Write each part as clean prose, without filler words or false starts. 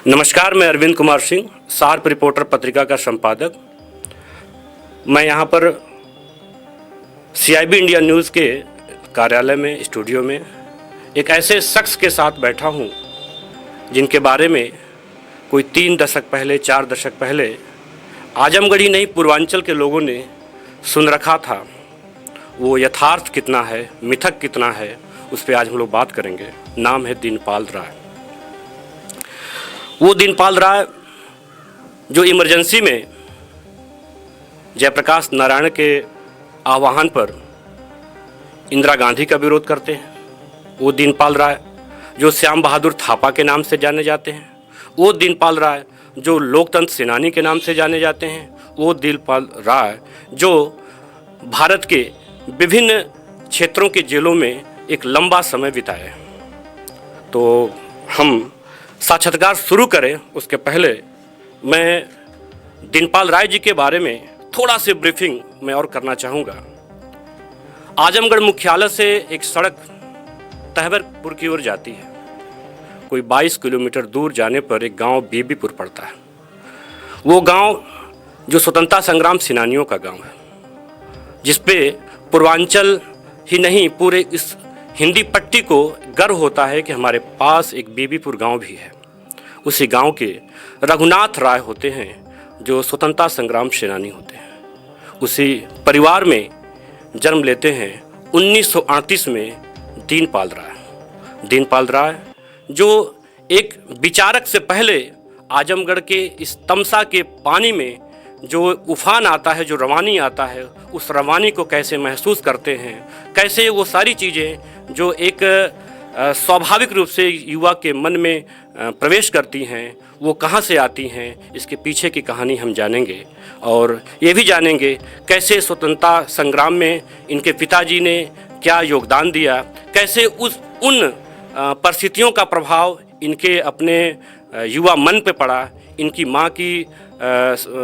नमस्कार, मैं Arvind Kumar Singh, sharp reporter पत्रिका का संपादक। मैं यहाँ पर CIB इंडिया न्यूज़ के कार्यालय में, स्टूडियो में एक ऐसे शख्स के साथ बैठा हूँ जिनके बारे में कोई 3 दशक पहले, 4 दशक पहले आजमगढ़ ही नहीं पूर्वांचल के लोगों ने सुन रखा था। वो यथार्थ कितना है, मिथक कितना है, उस पर आज हम लोग बात करेंगे। नाम है दीनपाल राय। वो दीनपाल राय जो इमरजेंसी में जयप्रकाश नारायण के आह्वान पर इंदिरा गांधी का विरोध करते हैं। वो दीनपाल राय जो श्याम बहादुर थापा के नाम से जाने जाते हैं। वो दीनपाल राय जो लोकतंत्र सेनानी के नाम से जाने जाते हैं। वो दीनपाल राय जो भारत के विभिन्न क्षेत्रों के जेलों में एक लंबा समय बिताए। तो हम साक्षात्कार शुरू करें उसके पहले मैं दीनपाल राय जी के बारे में थोड़ा सी ब्रीफिंग मैं और करना चाहूँगा। आजमगढ़ मुख्यालय से एक सड़क तहवरपुर की ओर जाती है। कोई 22 किलोमीटर दूर जाने पर एक गांव बीबीपुर पड़ता है। वो गांव जो स्वतंत्रता संग्राम सेनानियों का गांव है, जिस पे पूर्वांचल ही नहीं पूरे इस हिंदी पट्टी को गर्व होता है कि हमारे पास एक बीबीपुर गांव भी है। उसी गांव के रघुनाथ राय होते हैं जो स्वतंत्रता संग्राम सेनानी होते हैं। उसी परिवार में जन्म लेते हैं 1938 में दीनपाल राय। दीनपाल राय जो एक विचारक से पहले आजमगढ़ के इस तमसा के पानी में जो उफान आता है, जो रवानी आता है, उस रवानी को कैसे महसूस करते हैं, कैसे वो सारी चीज़ें जो एक स्वाभाविक रूप से युवा के मन में प्रवेश करती हैं, वो कहाँ से आती हैं, इसके पीछे की कहानी हम जानेंगे। और ये भी जानेंगे कैसे स्वतंत्रता संग्राम में इनके पिताजी ने क्या योगदान दिया, कैसे उन परिस्थितियों का प्रभाव इनके अपने युवा मन पे पड़ा, इनकी माँ की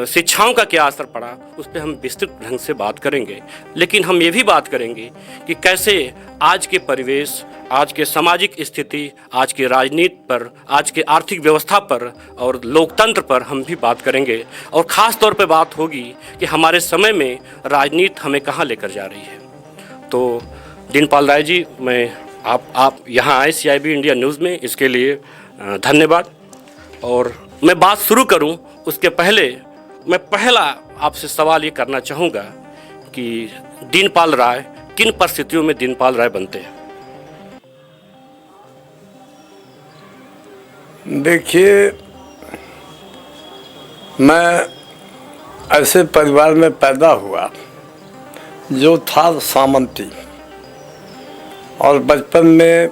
शिक्षाओं का क्या असर पड़ा, उस पर हम विस्तृत ढंग से बात करेंगे। लेकिन हम ये भी बात करेंगे कि कैसे आज के परिवेश, आज के सामाजिक स्थिति, आज की राजनीति पर, आज के आर्थिक व्यवस्था पर और लोकतंत्र पर हम भी बात करेंगे। और ख़ास तौर पे बात होगी कि हमारे समय में राजनीति हमें कहाँ लेकर जा रही है। तो दीनपाल राय जी, मैं आप यहाँ आए CIB इंडिया न्यूज़ में, इसके लिए धन्यवाद। और मैं बात शुरू करूं उसके पहले मैं पहला आपसे सवाल ये करना चाहूँगा कि दीनपाल राय किन परिस्थितियों में दीनपाल राय बनते हैं? देखिए, मैं ऐसे परिवार में पैदा हुआ जो था सामंती, और बचपन में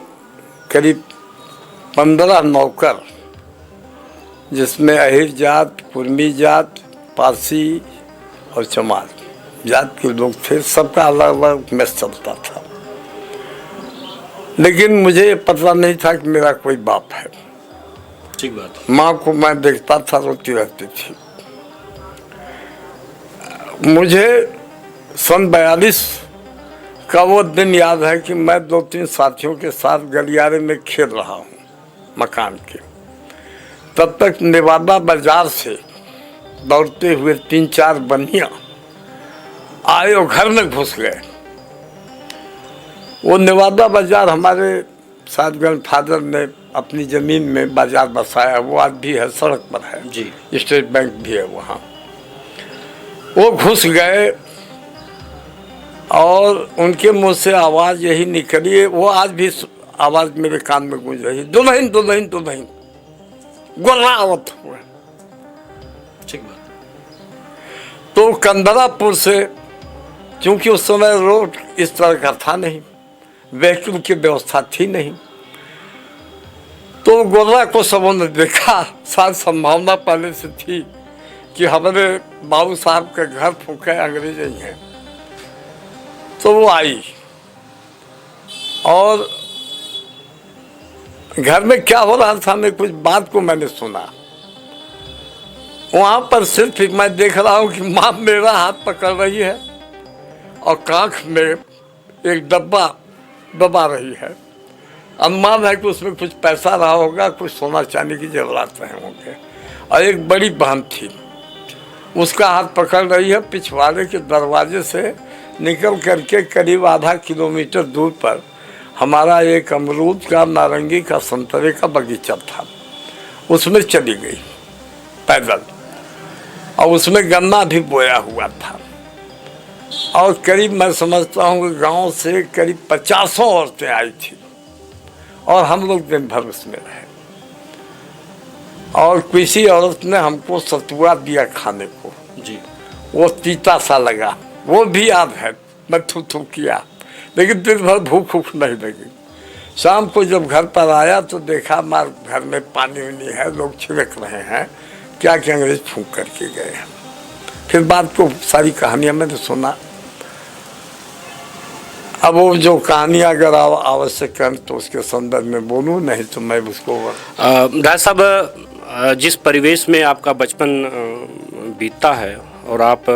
करीब 15 नौकर, जिसमें अहिर जात, कुर्मी जात, पारसी और चमार जात के लोग थे। सबका अलग अलग मैच चलता था, लेकिन मुझे पता नहीं था कि मेरा कोई बाप है। ठीक बात। माँ को मैं देखता था, रोती रहती थी। मुझे सन 42 का वो दिन याद है कि मैं 2-3 साथियों के साथ गलियारे में खेल रहा हूँ मकान के। तब तक नेवादा बाजार से दौड़ते हुए 3-4 बनिया आए और घर में घुस गए। वो नेवादा बाजार हमारे साथ ग्रैंडफादर ने अपनी ज़मीन में बाजार बसाया। वो आज भी है, सड़क पर है जी। स्टेट बैंक भी है वहाँ। वो घुस गए और उनके मुंह से आवाज़ यही निकली है, वो आज भी आवाज़ मेरे कान में गूंज रही, दुल्हन दुल्हन दुल्हन गोला आवत हुआ। ठीक बात। तो कंदरापुर से, क्योंकि उस समय रोड इस तरह का था नहीं, व्हीकल की व्यवस्था थी नहीं, तो गोला को सबों ने देखा। शायद संभावना पहले से थी कि हमारे बाबू साहब के घर फूके अंग्रेज ही हैं। तो वो आई और घर में क्या हो रहा था, मैं कुछ बात को मैंने सुना। वहाँ पर सिर्फ मैं देख रहा हूँ कि माँ मेरा हाथ पकड़ रही है और कांख में एक डब्बा दबा रही है अनुमान है कि उसमें कुछ पैसा रहा होगा, कुछ सोना चांदी की जेवरात रहे होंगे। और एक बड़ी बहन थी, उसका हाथ पकड़ रही है, पिछवाड़े के दरवाजे से निकल करके करीब आधा किलोमीटर दूर पर हमारा एक अमरूद का, नारंगी का, संतरे का बगीचा था, उसमें चली गई पैदल। और उसमें गन्ना भी बोया हुआ था। और करीब मैं समझता हूँ कि गांव से करीब 50 औरतें आई थी और हम लोग दिन भर उसमें रहे। और किसी औरत ने हमको सतुआ दिया खाने को जी। वो तीता सा लगा, वो भी याद है, मैं थू थू किया, लेकिन दिन भर भूख उख नहीं लगी। शाम को जब घर पर आया तो देखा मार घर में पानी वानी है, लोग छिड़क रहे हैं, क्या क्या अंग्रेज फूंक करके गए हैं। फिर बात को सारी कहानियां मैंने सुना। अब वो जो कहानी अगर आवश्यक है तो उसके संदर्भ में बोलूँ, नहीं तो मैं उसको राय साहब, जिस परिवेश में आपका बचपन बीतता है और आप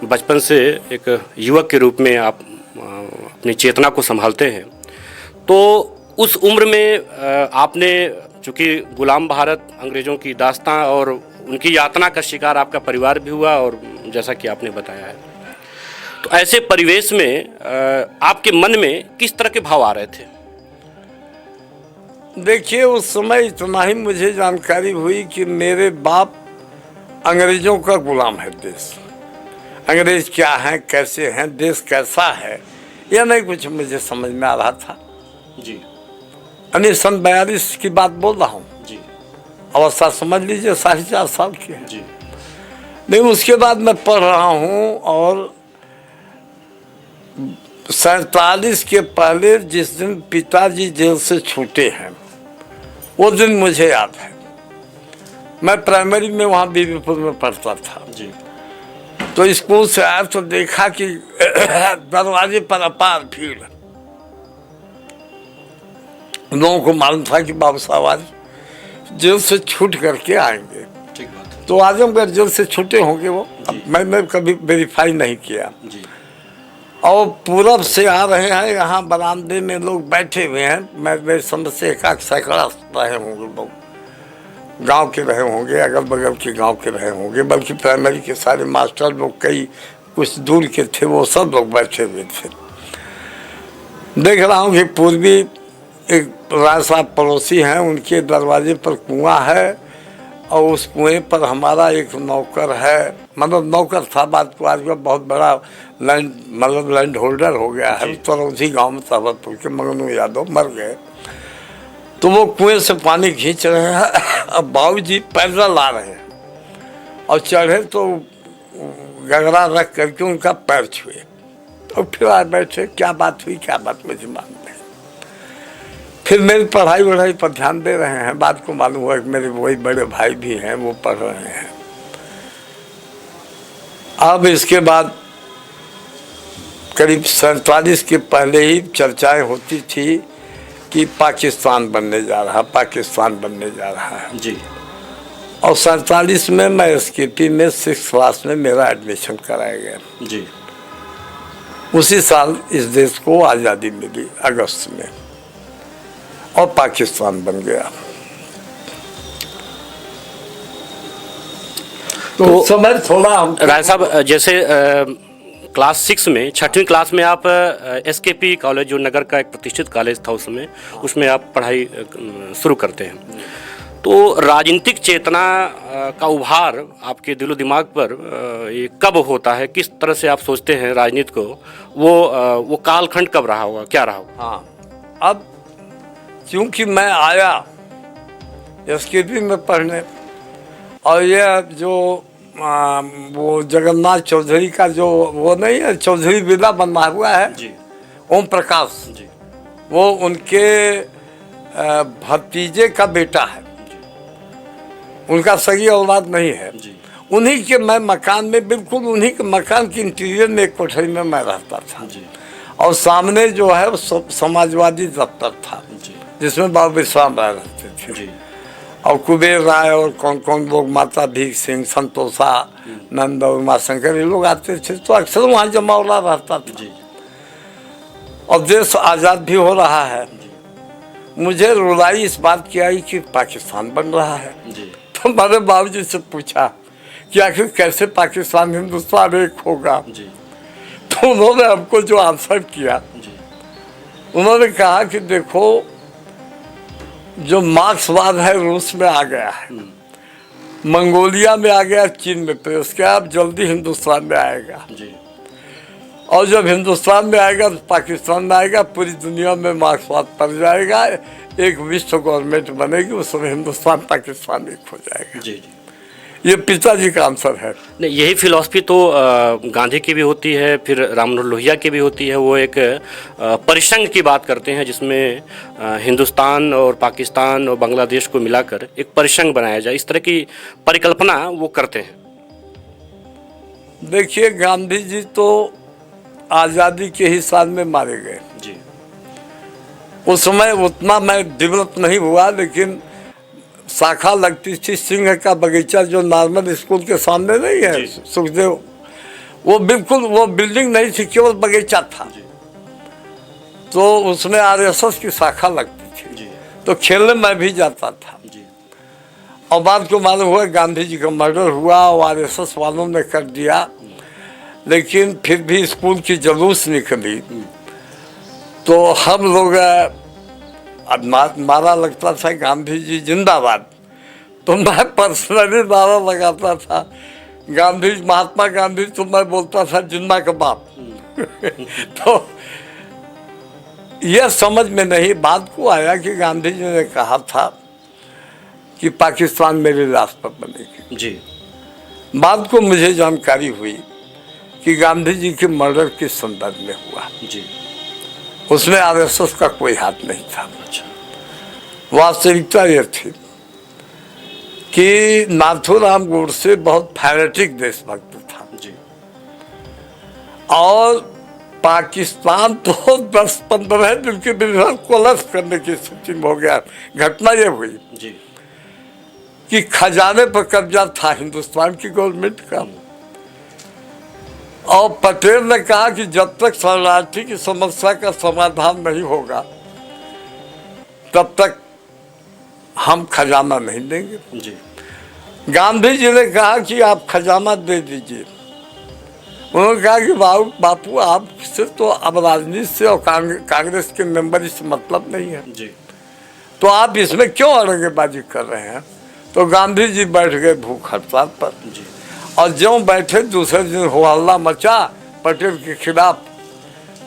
बचपन से एक युवक के रूप में आप अपनी चेतना को संभालते हैं, तो उस उम्र में आपने, चूँकि गुलाम भारत, अंग्रेज़ों की दास्तां और उनकी यातना का शिकार आपका परिवार भी हुआ, और जैसा कि आपने बताया है, तो ऐसे परिवेश में आपके मन में किस तरह के भाव आ रहे थे? देखिए, उस समय इतना ही मुझे जानकारी हुई कि मेरे बाप अंग्रेजों का गुलाम है। देश अंग्रेज क्या हैं, कैसे हैं, देश कैसा है, यह नहीं कुछ मुझे समझ में आ रहा था जी। यानी सन 42 की बात बोल रहा हूँ जी। अवस्था समझ लीजिए 4.5 साल की है जी। लेकिन उसके बाद मैं पढ़ रहा हूँ, और 47 के पहले जिस दिन पिताजी जेल से छूटे हैं वो दिन मुझे याद है। मैं प्राइमरी में वहाँ बीबीपुर में पढ़ता था जी। तो स्कूल से आया तो देखा कि दरवाजे पर अपार भीड़। लोगों को मालूम था कि बाबू साहब आज जेल से छूट करके आएंगे। ठीक बात है। तो आजमगढ़ जेल से छूटे होंगे वो, मैंने कभी वेरीफाई नहीं किया जी। और पूरब से आ रहे हैं, यहाँ बरामदे में लोग बैठे हुए हैं। मेरे समझ से एक सैकड़ा रहे होंगे लोग, गांव के रहे होंगे, अगल बगल के गांव के रहे होंगे, बल्कि प्राइमरी के सारे मास्टर लोग कई कुछ दूर के थे, वो सब लोग बैठे हुए थे। देख रहा हूँ कि पूर्वी एक राय साहब पड़ोसी हैं, उनके दरवाजे पर कुआं है और उस कुएं पर हमारा एक नौकर है, मतलब नौकर था, बात को आज का बहुत बड़ा लैंड, मतलब लैंड होल्डर हो गया है। तो उसी गांव में तहबतपुर के मगनू यादव मर गए, तो वो कुएं से पानी खींच रहे हैं। अब बाबूजी पैदल आ रहे हैं और चढ़े तो गगरा रख करके उनका पैर छुए और फिर आ बैठे। क्या बात हुई, क्या बात, मुझे मालूम नहीं। फिर मेरी पढ़ाई वढ़ाई पर ध्यान दे रहे हैं। बात को मालूम हुआ कि मेरे वही बड़े भाई भी हैं, वो पढ़ रहे हैं। अब इसके बाद करीब 47 के पहले ही चर्चाएं होती थी कि पाकिस्तान बनने जा रहा, पाकिस्तान बनने जा रहा है जी। और 47 में मैं एसकेपी में 6th क्लास में मेरा एडमिशन कराया गया जी। उसी साल इस देश को आज़ादी मिली अगस्त में और पाकिस्तान बन गया। तो समय थोड़ा राय साहब, जैसे क्लास 6 में, 6वीं क्लास में आप एसकेपी कॉलेज, जो नगर का एक प्रतिष्ठित कॉलेज था उस समय, उसमें आप पढ़ाई शुरू करते हैं। तो राजनीतिक चेतना का उभार आपके दिलो दिमाग पर ये कब होता है, किस तरह से आप सोचते हैं राजनीति को, वो कालखंड कब रहा होगा, क्या रहा होगा? हाँ, अब क्योंकि मैं आया एसकेपी में पढ़ने, और ये जो वो जगन्नाथ चौधरी का जो वो नहीं है, चौधरी विला बना हुआ है जी। ओम प्रकाश जी। वो उनके भतीजे का बेटा है, उनका सगी औलाद नहीं है जी। उन्हीं के मैं मकान में, बिल्कुल उन्हीं के मकान की इंटीरियर में एक कोठरी में मैं रहता था जी। और सामने जो है वो समाजवादी दफ्तर था जी। जिसमें बाबू विश्राम राय रहते थे जी। और कुबेर राय और कौन कौन लोग, माता भीख सिंह, संतोषा नंद और माँ शंकर, ये लोग आते थे। तो अक्सर वहाँ जमावड़ा रहता था जी। और देश आज़ाद भी हो रहा है। मुझे रुलाई इस बात की आई कि पाकिस्तान बन रहा है। जी तो मैंने बाबूजी से पूछा कि आखिर कैसे पाकिस्तान हिंदुस्तान एक होगा। जी तो उन्होंने हमको जो आंसर किया, जी उन्होंने कहा कि देखो, जो मार्क्सवाद है रूस में आ गया है, मंगोलिया में आ गया, चीन में, फिर उसके बाद जल्दी हिंदुस्तान में आएगा। जी और जब हिंदुस्तान में आएगा तो पाकिस्तान में आएगा, पूरी दुनिया में मार्क्सवाद पड़ जाएगा, एक विश्व गवर्नमेंट बनेगी, उसमें हिंदुस्तान पाकिस्तान एक हो जाएगा। जी जी ये पिताजी का आंसर है। नहीं, यही फिलॉसफी तो गांधी की भी होती है, फिर राम मनोहर लोहिया की भी होती है। वो एक परिसंघ की बात करते हैं जिसमें हिंदुस्तान और पाकिस्तान और बांग्लादेश को मिलाकर एक परिसंघ बनाया जाए, इस तरह की परिकल्पना वो करते हैं। देखिए, गांधी जी तो आज़ादी के ही साल में मारे गए। जी उस समय उतना मैं डेवलप नहीं हुआ, लेकिन शाखा लगती थी सिंह का बगीचा जो नॉर्मल स्कूल के सामने नहीं है, सुखदेव, वो बिल्कुल वो बिल्डिंग नहीं थी, केवल बगीचा था। तो उसमें आरएसएस की शाखा लगती थी। तो खेलने मैं भी जाता था। और बाद को मालूम हुआ गांधी जी का मर्डर हुआ और आरएसएस वालों ने कर दिया, लेकिन फिर भी स्कूल की जुलूस निकली तो हम लोग नारा लगता था गांधी जी जिंदाबाद। तो मैं पर्सनली नारा लगाता था गांधी, महात्मा गांधी, तो मैं बोलता था जिन्ना का बाप। तो यह समझ में नहीं, बात को आया कि गांधी जी ने कहा था कि पाकिस्तान मेरे राष्ट्र पर बनेगी। जी बाद को मुझे जानकारी हुई कि गांधी जी के मर्डर के संदर्भ में हुआ। जी उसमें आरएसएस का कोई हाथ नहीं था। अच्छा। वास्तविकता यह थी कि नाथूराम गोडसे बहुत फैनेटिक देशभक्त था। जी और पाकिस्तान तो 10-15 दिन के भीतर कोलैप्स करने की स्थिति में हो गया। घटना यह हुई जी कि खजाने पर कब्जा था हिंदुस्तान की गवर्नमेंट का, और पटेल ने कहा कि जब तक शरणार्थी की समस्या का समाधान नहीं होगा तब तक हम खजाना नहीं देंगे। जी गांधी जी ने कहा कि आप खजाना दे दीजिए। उन्होंने कहा कि बापू आपसे तो अब राजनीति से और कांग्रेस के मेंबर से मतलब नहीं है, जी तो आप इसमें क्यों अड़ंगेबाजी कर रहे हैं। तो गांधी जी बैठ गए भूख हड़ताल पर। जी और ज्यों बैठे दूसरे दिन हो हल्ला मचा पटेल के खिलाफ,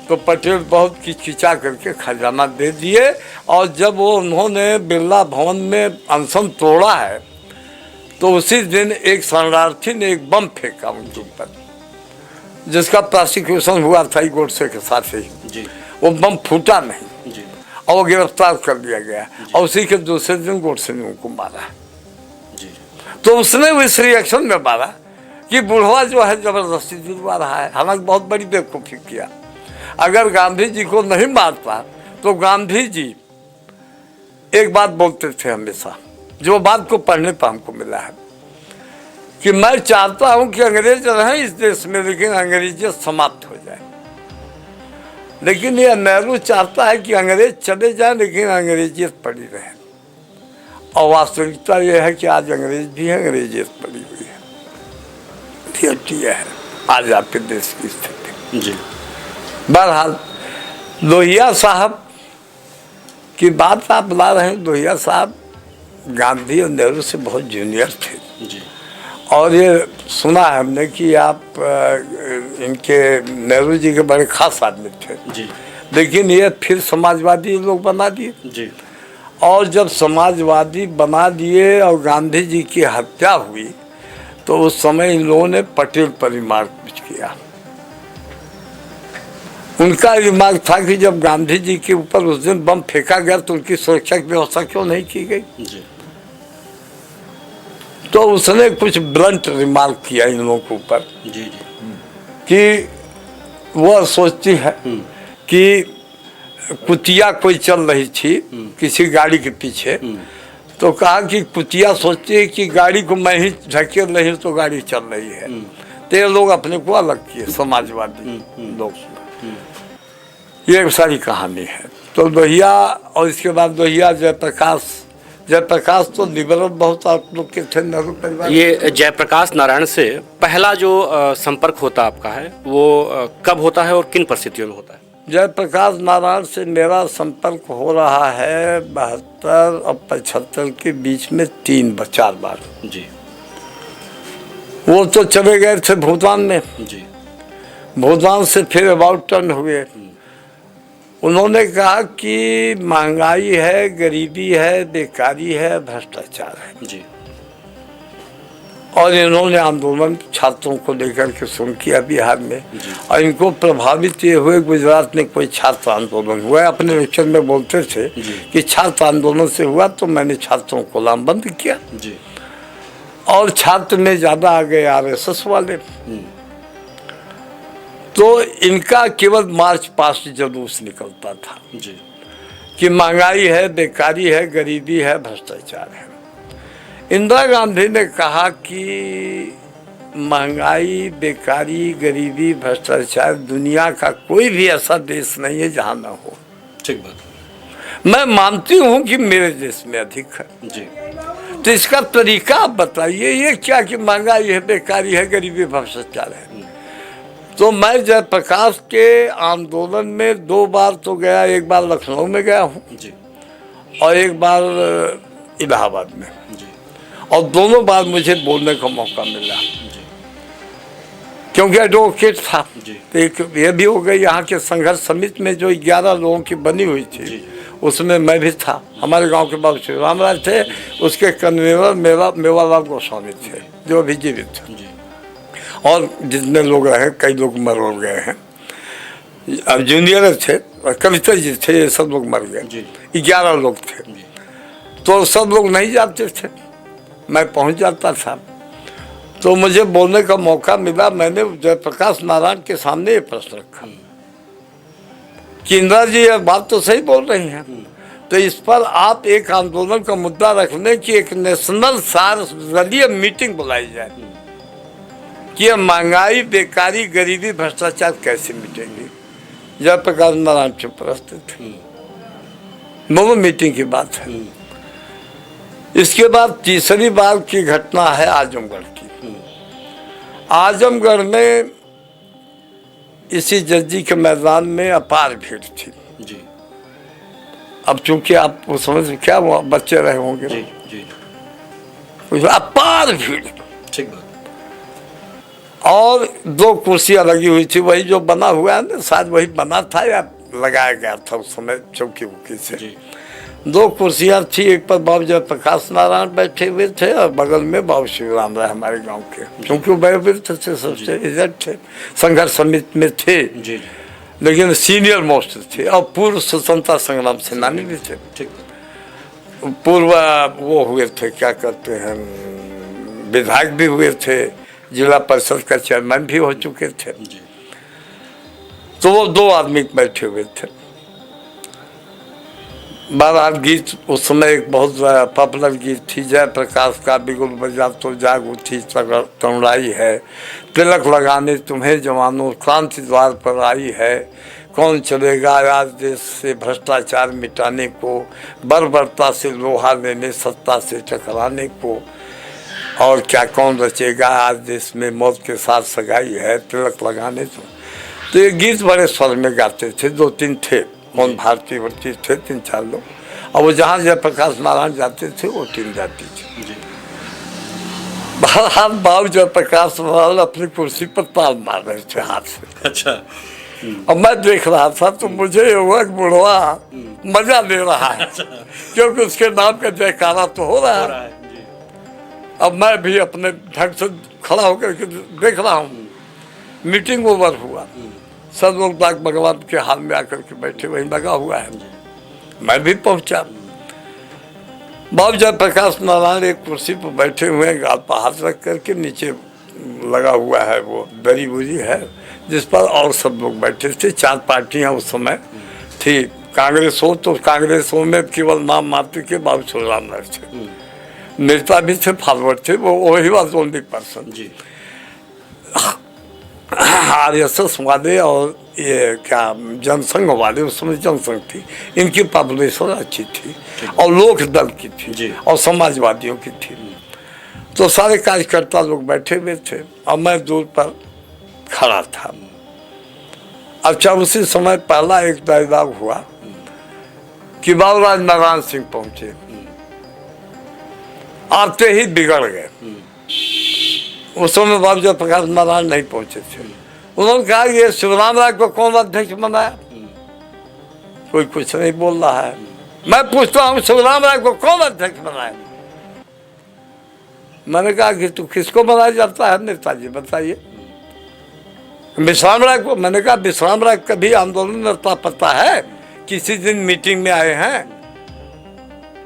तो पटेल बहुत किचकिचा करके खजाना दे दिए। और जब वो उन्होंने बिरला भवन में अनशन तोड़ा है तो उसी दिन एक शरणार्थी ने एक बम फेंका उनके ऊपर, जिसका प्रोसिक्यूशन हुआ था गोडसे के साथ ही। जी वो बम फूटा नहीं जी और वो गिरफ्तार कर लिया गया। और उसी के दूसरे दिन गोडसे ने उनको मारा। जी तो उसने इस रिएक्शन में मारा कि बुढ़वा जो है जबरदस्ती दिलवा रहा है। हालांकि बहुत बड़ी बेवकूफ़ी किया। अगर गांधी जी को नहीं मारता तो गांधी जी एक बात बोलते थे हमेशा, जो बात को पढ़ने पर हमको मिला है, कि मैं चाहता हूं कि अंग्रेज रहें इस देश में लेकिन अंग्रेजियत समाप्त हो जाए। लेकिन यह नेहरू चाहता है कि अंग्रेज चले जाएं लेकिन अंग्रेजियत पड़ी रहे। और वास्तविकता यह है कि आज अंग्रेज भी है, अंग्रेजियत पड़ी हुई है। यह है आज आपके देश की स्थिति। जी बहरहाल लोहिया साहब की बात आप ला रहे हैं। लोहिया साहब गांधी और नेहरू से बहुत जूनियर थे। जी और ये सुना है हमने कि आप इनके नेहरू जी के बड़े खास आदमी थे। जी लेकिन ये फिर समाजवादी लोग बना दिए। जी और जब समाजवादी बना दिए और गांधी जी की हत्या हुई तो उस समय इन लोगों ने पटेल पर रिमार्क कुछ किया। उनका रिमार्क था कि जब गांधी जी के ऊपर उस दिन बम फेंका गया तो उनकी सुरक्षा की व्यवस्था क्यों नहीं की गई। जी तो उसने कुछ ब्लंट रिमार्क किया इन लोगों के ऊपर जी कि वह सोचती है कि कुतिया कोई चल रही थी किसी गाड़ी के पीछे, तो कहा कि कुतिया सोचती है कि गाड़ी को मैं ही ढकेल रही हूँ तो गाड़ी चल रही है। तो ये लोग अपने को अलग किए समाजवादी लोग। ये सारी कहानी है। तो लोहिया और इसके बाद लोहिया जयप्रकाश तो लिबरल बहुत आप लोग के थे नेहरू परिवार। ये जयप्रकाश नारायण से पहला जो संपर्क होता आपका है वो कब होता है और किन परिस्थितियों में होता है? जयप्रकाश नारायण से मेरा संपर्क हो रहा है 72 और 75 के बीच में 3-4 बार जी। वो तो चले गए थे भूटान में जी। भूटान से फिर अबाउट टर्न हुए। उन्होंने कहा कि महंगाई है, गरीबी है, बेकारी है, भ्रष्टाचार है जी। और इन्होंने आंदोलन छात्रों को लेकर के शुरू किया बिहार में और इनको प्रभावित ये हुए गुजरात में कोई छात्र आंदोलन हुआ। अपने लेक्चर में बोलते थे कि छात्र आंदोलन से हुआ तो मैंने छात्रों को लामबंद किया जी। और छात्र में ज़्यादा आ गए RSS वाले। तो इनका केवल मार्च पास्ट जुलूस निकलता था जी। कि महंगाई है, बेकारी है, गरीबी है, भ्रष्टाचार है। इंदिरा गांधी ने कहा कि महंगाई, बेकारी, गरीबी, भ्रष्टाचार दुनिया का कोई भी ऐसा देश नहीं है जहाँ ना हो। ठीक बात। मैं मानती हूँ कि मेरे देश में अधिक है जी। तो इसका तरीका आप बताइए, ये क्या कि महंगाई है, बेकारी है, गरीबी, भ्रष्टाचार है। तो मैं जयप्रकाश के आंदोलन में 2 बार तो गया, एक बार लखनऊ में गया हूँ जी। और एक बार इलाहाबाद में जी। और दोनों बार मुझे बोलने का मौका मिला जी। क्योंकि एडवोकेट था। जी। तो एक ये भी हो गई, यहाँ के संघर्ष समिति में जो 11 लोगों की बनी हुई थी जी। उसमें मैं भी था। हमारे गांव के बाबू श्री रामराज थे, उसके कन्वीनर मेवालाल गोस्वामी थे जो अभी जीवित थे जी। और जितने लोग रहे कई लोग मर गए हैं। अब जूनियर थे, कविता जी थे, ये सब लोग मर गए। 11 लोग थे जी। तो सब लोग नहीं जाते थे, मैं पहुंच जाता था। तो मुझे बोलने का मौका मिला। मैंने जयप्रकाश नारायण के सामने ये प्रश्न रखा कि इंदिरा जी ये बात तो सही बोल रही हैं, तो इस पर आप एक आंदोलन का मुद्दा रख लें कि एक नेशनल सार्वजनिक मीटिंग बुलाई जाए कि ये महंगाई, बेकारी, गरीबी, भ्रष्टाचार कैसे मिटेंगे। जयप्रकाश नारायण चुप रहते थे। दोनों मीटिंग की बात है। इसके बाद तीसरी बार की घटना है आजमगढ़ की। आजमगढ़ में इसी जज्जी के मैदान में अपार भीड़ थी जी। अब चूंकि आप वो समझ क्या वो बच्चे रहे होंगे जी। जी। अपार भीड़। ठीक बात। और 2 कुर्सियां लगी हुई थी, वही जो बना हुआ है ना, शायद वही बना था या लगाया गया था उस समय चौकी उकी से। जी। 2 कुर्सियां थी, एक पर बाबू जयप्रकाश नारायण बैठे हुए थे और बगल में बाबू श्री राम राय हमारे गांव के, क्योंकि वो वयोवृद्ध थे, सबसे इज्जत थे, संघर्ष समिति में थे जी। लेकिन सीनियर मोस्ट थे और पूर्व स्वतंत्रता संग्राम सेनानी भी थे। ठीक। पूर्व वो हुए थे, क्या कहते हैं, विधायक भी हुए थे, जिला परिषद का चेयरमैन भी हो चुके थे। जी। तो वो 2 आदमी बैठे हुए थे। बहरहाल गीत उस समय एक बहुत पॉपुलर गीत थी जयप्रकाश का, बिगुल बजा तो जाग उठी तमड़ाई है, तिलक लगाने तुम्हें जवानों क्रांति द्वार पर आई है, कौन चलेगा आज देश से भ्रष्टाचार मिटाने को, बर्बरता से लोहा लेने सत्ता से टकराने को, और क्या कौन रचेगा आज देश में मौत के साथ सगाई है, तिलक लगाने तो ये गीत बड़े स्वर में गाते थे। 2-3 थे, कौन भारतीय वर्ती थे, 3-4 लोग, और वो जहाँ जयप्रकाश नारायण जाते थे वो टीम जाती थी। बहरहाल बाबू जयप्रकाश नारायण अपनी कुर्सी पर ताल मार रहे थे हाथ से। अच्छा। अब मैं देख रहा था तो मुझे ये हुआ कि बुढ़वा मजा ले रहा है क्योंकि उसके नाम का जयकारा तो हो रहा है। अब मैं भी अपने ढंग से खड़ा होकर के देख रहा हूँ। मीटिंग ओवर हुआ, सब लोग डाक भगवान के हाल में आकर के बैठे, वहीं लगा हुआ है। मैं भी पहुंचा। बाबू जयप्रकाश नारायण एक कुर्सी पर बैठे हुए हैं, गाल पर हाथ रख करके, नीचे लगा हुआ है वो दरी बुरी है जिस पर और सब लोग बैठे थे। 4 पार्टियां उस समय थी। कांग्रेस हो तो कांग्रेसों में केवल नाम मात्र के बाबू सुरराम राय थे, नेता भी थे, फॉरवर्ड थे, वो वही वाज ओनली पर्सन। RSS वाले और ये क्या जनसंघ वाले, उस समय जनसंघ थी, इनकी पॉपुलेशन अच्छी थी और लोक दल की थी और समाजवादियों की थी। तो सारे कार्यकर्ता लोग बैठे हुए थे और मैं दूर पर खड़ा था। अच्छा, उसी समय पहला एक डायलॉग हुआ कि बाबूराज नारायण सिंह पहुंचे, आते ही बिगड़ गए। उस समय बाबू जय प्रकाश नारायण नहीं पहुंचे थे। उन्होंने कहा ये शिवराम राय को कौन अध्यक्ष बनाया? कोई कुछ नहीं बोल रहा है। मैं पूछता हूँ शिवराम राय को कौन अध्यक्ष बनाया? मैंने कहा कि तू किसको बनाया जाता है नेताजी बताइए? विश्राम राय को। मैंने कहा विश्राम राय कभी आंदोलन में पता है? किसी दिन मीटिंग में आए हैं,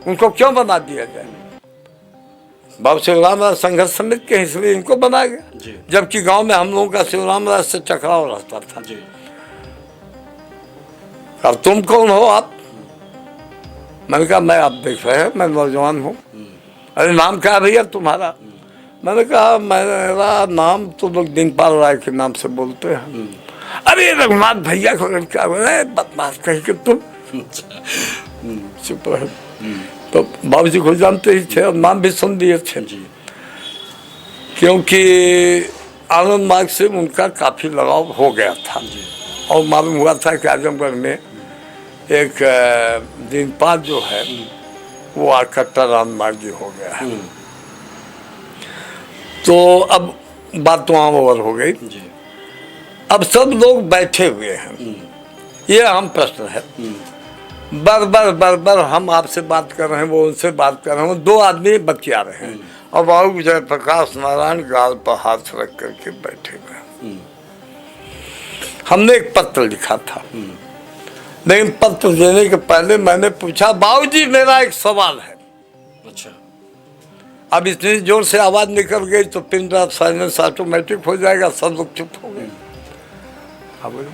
उनको क्यों बना दिया जाए? बाबू शिवराम राय संघर्ष समिति के, इसलिए इनको बनाया गया, जबकि गांव में हम लोगों का शिवराम राय से टकराव रहता था। अब तुम कौन हो आप? मैंने कहा मैं, आप देख रहे हैं मैं नौजवान हूँ। अरे नाम क्या है भैया तुम्हारा? मैंने कहा मेरा नाम तो लोग दीनपाल राय के नाम से बोलते हैं। अरे रघुनाथ भैया को क्या बदमाश कहीं कि तुम चुप रहे। तो बाबू जी को जानते ही थे और नाम भी सुन दिए थे, क्योंकि आनंद मार्ग से उनका काफ़ी लगाव हो गया था और मालूम हुआ था कि आजमगढ़ में एक दीनपाल जो है वो कट्टर आनंद मार्ग जी हो गया है। तो अब बात तो आम ओवर हो गई। अब सब लोग बैठे हुए हैं, ये अहम प्रश्न है। बर हम आपसे बात कर रहे हैं, वो उनसे बात कर रहे हैं, दो आदमी बतिया रहे हैं और बाबू जय प्रकाश नारायण गाल पर हाथ रख करके बैठे हुए हैं। हमने एक पत्र लिखा था, लेकिन पत्र देने के पहले मैंने पूछा बाबूजी मेरा एक सवाल है। अच्छा। अब इतनी जोर से आवाज निकल गई तो पिन ड्रॉप साइलेंस ऑटोमेटिक हो जाएगा, सब लोग चुप हो गए।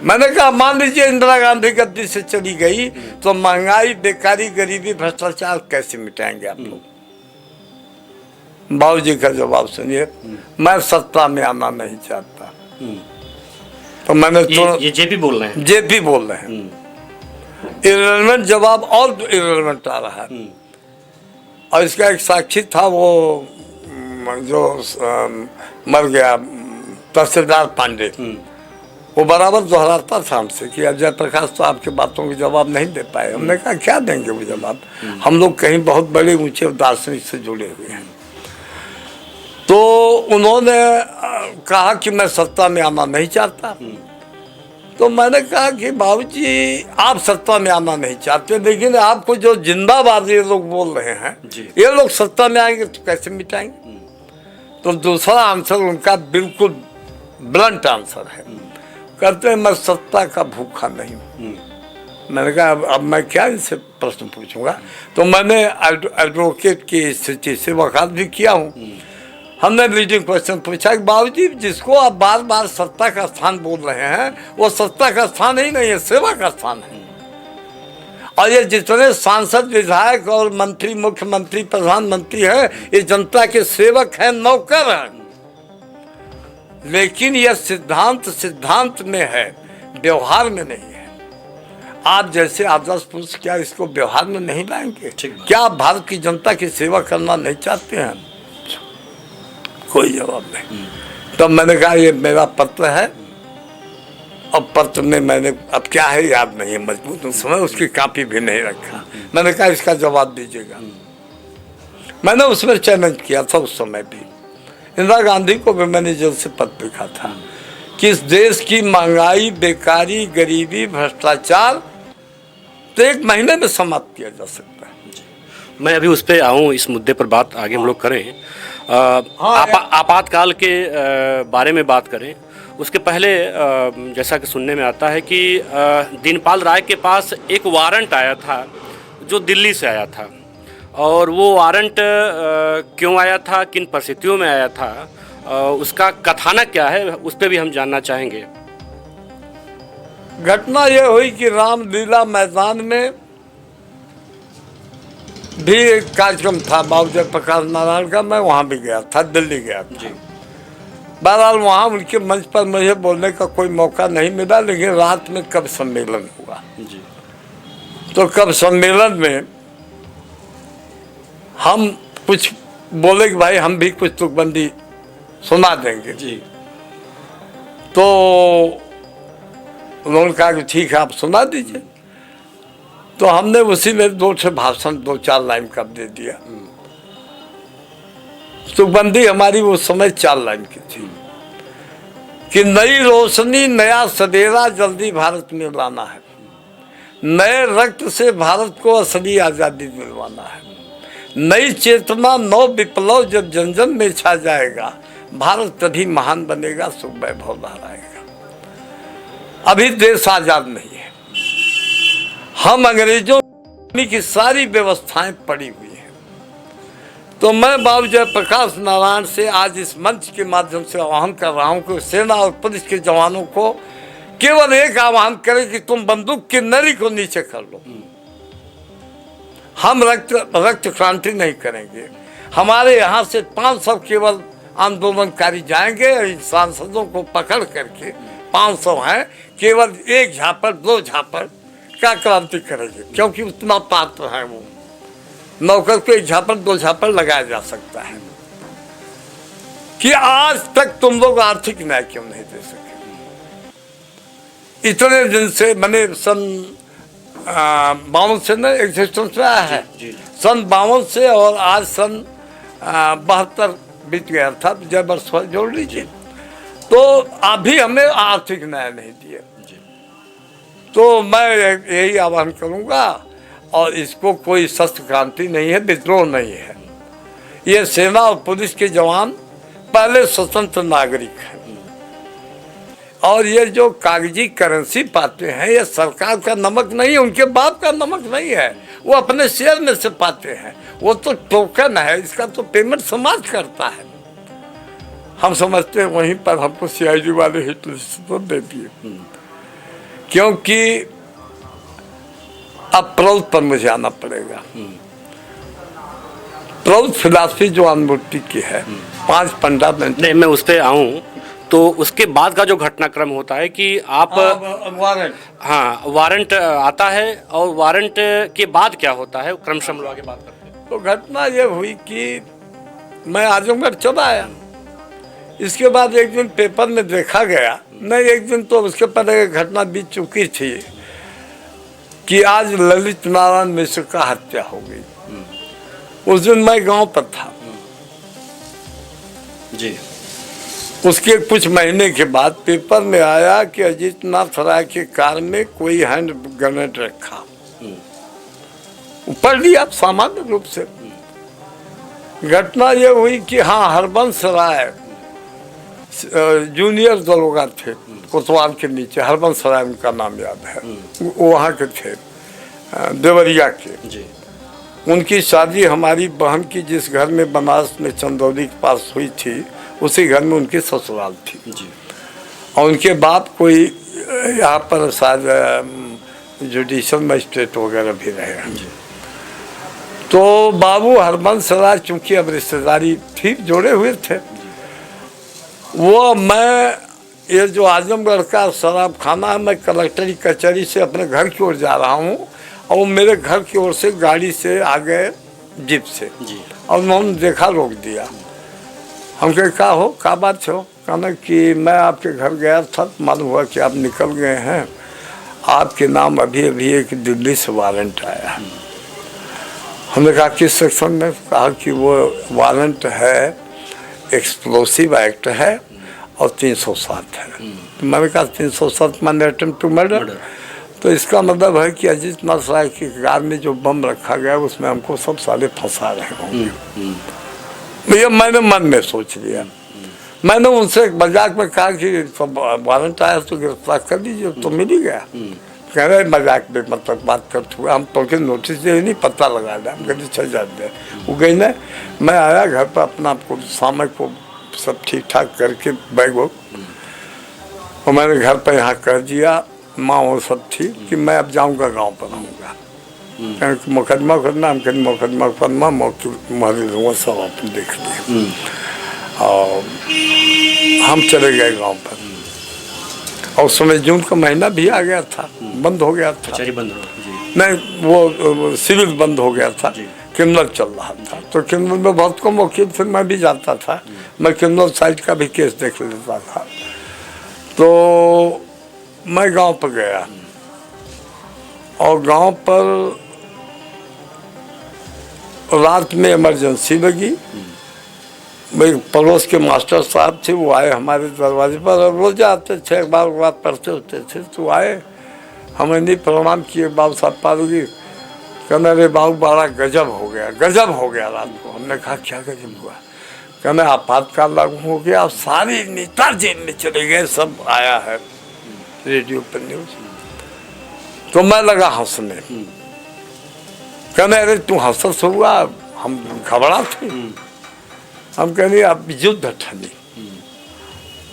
मैंने कहा मान लीजिए इंदिरा गांधी गद्दी से चली गई तो महंगाई, बेकारी, गरीबी, भ्रष्टाचार कैसे मिटाएंगे आप लोग? बाबूजी का जवाब सुनिए, मैं सत्ता में आना नहीं चाहता। तो मैंने ये जेपी बोल रहे हैं, जेपी बोल रहे हैं। इररिलेवेंट जवाब और इररिलेवेंट आ रहा है। और इसका एक साक्षी था वो जो मर गया तहसीलदार पांडे, वो बराबर दोहराता था हमसे कि अजय प्रकाश तो आपके बातों के जवाब नहीं दे पाए। हमने कहा क्या देंगे वो जवाब, हम लोग कहीं बहुत बड़े ऊंचे दार्शनिक से जुड़े हुए हैं। तो उन्होंने कहा कि मैं सत्ता में आना नहीं चाहता। तो मैंने कहा कि बाबूजी आप सत्ता में आना नहीं चाहते, लेकिन आपको जो जिंदाबाद ये लोग बोल रहे हैं, ये लोग सत्ता में आएंगे तो कैसे मिटाएंगे? तो दूसरा आंसर उनका बिल्कुल ब्लंट आंसर है, कहते हैं मैं सत्ता का भूखा नहीं हूँ। मैंने कहा अब मैं क्या इनसे प्रश्न पूछूंगा? तो मैंने एडवोकेट की स्थिति से वकालत भी किया हूँ। हमने लीडिंग क्वेश्चन पूछा कि बाबूजी जिसको आप बार बार सत्ता का स्थान बोल रहे हैं वो सत्ता का स्थान ही नहीं है, सेवा का स्थान है। और ये जितने सांसद, विधायक और मंत्री, मुख्यमंत्री, प्रधानमंत्री है, ये जनता के सेवक हैं, नौकर हैं। लेकिन यह सिद्धांत में है, व्यवहार में नहीं है। आप जैसे आदर्श पुरुष क्या इसको व्यवहार में नहीं लाएंगे? क्या आप भारत की जनता की सेवा करना नहीं चाहते हैं? कोई जवाब नहीं। तब मैंने कहा ये मेरा पत्र है और पत्र में मैंने, अब क्या है याद नहीं है मजबूत, उस समय उसकी कॉपी भी नहीं रखा। मैंने कहा इसका जवाब दीजिएगा। मैंने उसमें चैलेंज किया था उस समय भी, इंदिरा गांधी को भी मैंने जल्द से पत्र लिखा था कि इस देश की महंगाई, बेकारी, गरीबी, भ्रष्टाचार तो एक महीने में समाप्त किया जा सकता है। मैं अभी उस पर आऊँ, इस मुद्दे पर बात आगे हम लोग करें। आपातकाल के बारे में बात करें, उसके पहले जैसा कि सुनने में आता है कि दीनपाल राय के पास एक वारंट आया था जो दिल्ली से आया था, और वो वारंट क्यों आया था, किन परिस्थितियों में आया था, उसका कथानक क्या है, उस पर भी हम जानना चाहेंगे। घटना यह हुई कि रामलीला मैदान में भी एक कार्यक्रम था बाबू जय प्रकाश नारायण का, मैं वहाँ भी गया था, दिल्ली गया था। बहरहाल वहाँ उनके मंच पर मुझे बोलने का कोई मौका नहीं मिला, लेकिन रात में कब सम्मेलन हुआ जी। तो कब सम्मेलन में हम कुछ बोले कि भाई हम भी कुछ तुकबंदी सुना देंगे जी। तो उन्होंने कहा कि ठीक है आप सुना दीजिए। तो हमने उसी में 2 भाषण 2-4 लाइन का दे दिया। तुकबंदी हमारी उस समय 4 लाइन की थी कि नई रोशनी नया सवेरा जल्दी भारत में लाना है, नए रक्त से भारत को असली आज़ादी दिलवाना है, नई चेतना नौ विप्लव जब जन जन में छा जाएगा, भारत तभी महान बनेगा, सुख वैभव लहराएगा। अभी देश आजाद नहीं है, हम अंग्रेजों की सारी व्यवस्थाएं पड़ी हुई हैं। तो मैं बाबू जयप्रकाश नारायण से आज इस मंच के माध्यम से आह्वान कर रहा हूं कि सेना और पुलिस के जवानों को केवल एक आह्वान करें कि तुम बंदूक की नली को नीचे कर लो। हम रक्त क्रांति नहीं करेंगे। हमारे यहाँ से 500 केवल आंदोलनकारी जाएंगे, इन सांसदों को पकड़ करके 500 हैं, केवल 1 झापड़ 2 झापड़ का क्रांति करेंगे, क्योंकि उतना पात्र है वो। नौकर को 1 झापड़ 2 झापड़ लगाया जा सकता है। कि आज तक तुम लोग आर्थिक न्याय क्यों नहीं दे सके? इतने दिन से मैंने सन 52 से न एग्जिस्टेंस में आया है, सन 52 से और आज सन 72 बीत गया था, जब वर्ष जोड़ लीजिए, तो अभी हमें आर्थिक न्याय नहीं दिया। तो मैं यही आह्वान करूंगा, और इसको कोई शस्त्र क्रांति नहीं है, विद्रोह नहीं है। ये सेना और पुलिस के जवान पहले स्वतंत्र नागरिक हैं, और ये जो कागजी करेंसी पाते हैं ये सरकार का नमक नहीं है, उनके बाप का नमक नहीं है, वो अपने शेयर में से पाते हैं। वो तो टोकन है, इसका तो पेमेंट समाज करता है। हम समझते हैं वहीं पर हमको CID वाले हिट लिस्ट तो दे दिए, क्योंकि अब प्रौध पर मुझे आना पड़ेगा। प्रौध फिलॉसफी जो अनुमूर्ति की है, 5 फंडामेंट। नहीं, मैं उस पर आऊँ तो उसके बाद का जो घटनाक्रम होता है कि आप वारंट, हाँ, वारंट आता है, और वारंट के बाद क्या होता है, क्रमशः हम आगे बात करते हैं। तो घटना ये हुई कि मैं आजमगढ़ चला आया। इसके बाद एक दिन पेपर में देखा गया, नहीं एक दिन तो उसके पहले घटना बीत चुकी थी कि आज ललित नारायण मिश्र का हत्या हो गई। उस दिन मैं गांव पर था जी। उसके कुछ महीने के बाद पेपर में आया कि अजीत नाथ राय के कार में कोई हैंड ग्रेनेड रखा। पढ़ लिया सामान्य रूप से। घटना ये हुई कि हाँ, हरबंस राय जूनियर दरोगा थे कोतवाल के नीचे, हरबंस राय उनका नाम याद है, वो वहाँ के थे, देवरिया के जी। उनकी शादी हमारी बहन की जिस घर में बनारस में चंदौली के पास हुई थी, उसी घर में उनकी ससुराल थी जी। और उनके बाप कोई यहाँ पर शायद जुडिशल मजिस्ट्रेट वगैरह भी रहे हैं। तो बाबू हरबंस राय चूंकि अब रिश्तेदारी थी, जोड़े हुए थे, वो मैं ये जो आजमगढ़ का शराब खाना है, मैं कलेक्टरी कचहरी से अपने घर की ओर जा रहा हूँ, और वो मेरे घर की ओर से गाड़ी से आ गए जीप से जी। और उन्होंने देखा, रोक दिया। हम कहे क्या हो, क्या बात हो? कहना कि मैं आपके घर गया था, मालूम हुआ कि आप निकल गए हैं, आपके नाम अभी अभी एक दिल्ली से वारंट आया। हमने कहा किस सेक्शन में? कहा कि वो वारंट है, एक्सप्लोसिव एक्ट है और 307 है। तो मैंने कहा 307 माने अटेम्प्ट टू मर्डर। तो इसका मतलब है कि अजीत नाथ राय की कार में जो बम रखा गया उसमें हमको सब साले फंसा रहे होंगे। भैया मैंने मन में सोच लिया। मैंने उनसे मजाक में कहा कि सब वारंट आया तो गिरफ्तार कर लीजिए, तो मिल ही गया। कह रहे मजाक में मतलब बात करते हुए, हम तो नोटिस दे नहीं, पता लगा दे, हम कहते चल जाते। वो गई ना, मैं आया घर पर अपना आपको सामान को सब ठीक ठाक करके बैग वो, और मैंने घर पर यहाँ कह दिया, माँ वो सब थी कि मैं अब जाऊँगा गाँव पर रहूँगा। मुकदमा करना, हम कहीं मुकदमा करना, मौके मारे लूँगा, सब आपने देख लिया। और हम चले गए गांव पर। और उस समय जून का महीना भी आ गया था, बंद हो गया था। बंद हो जी। नहीं, वो सिविल बंद हो गया था, क्रिमिनल चल रहा था। तो क्रिमिनल में बहुत कम वकील थे, मैं भी जाता था, मैं क्रिमिनल साइड का भी केस देख लेता था। तो मैं गांव पर गया और गांव पर रात में इमरजेंसी लगी। मेरे पड़ोस के मास्टर साहब थे, वो आए हमारे दरवाजे पर और रोज आते थे, एक बार बात पढ़ते होते थे। तो आए, हमें नहीं प्रणाम किए, बाबू साहब पालूगी, कहने अरे बाबू बड़ा गजब हो गया, गजब हो गया रात को। हमने कहा क्या गजब हुआ? कहने आपातकाल लागू हो गया, अब सारी नेता जेल में चले गए, सब आया है रेडियो पर न्यूज। तो मैं लगा हंसने। कहने अरे तू हंस हुआ, हम घबरा थे। हम कहने अब युद्ध ठने,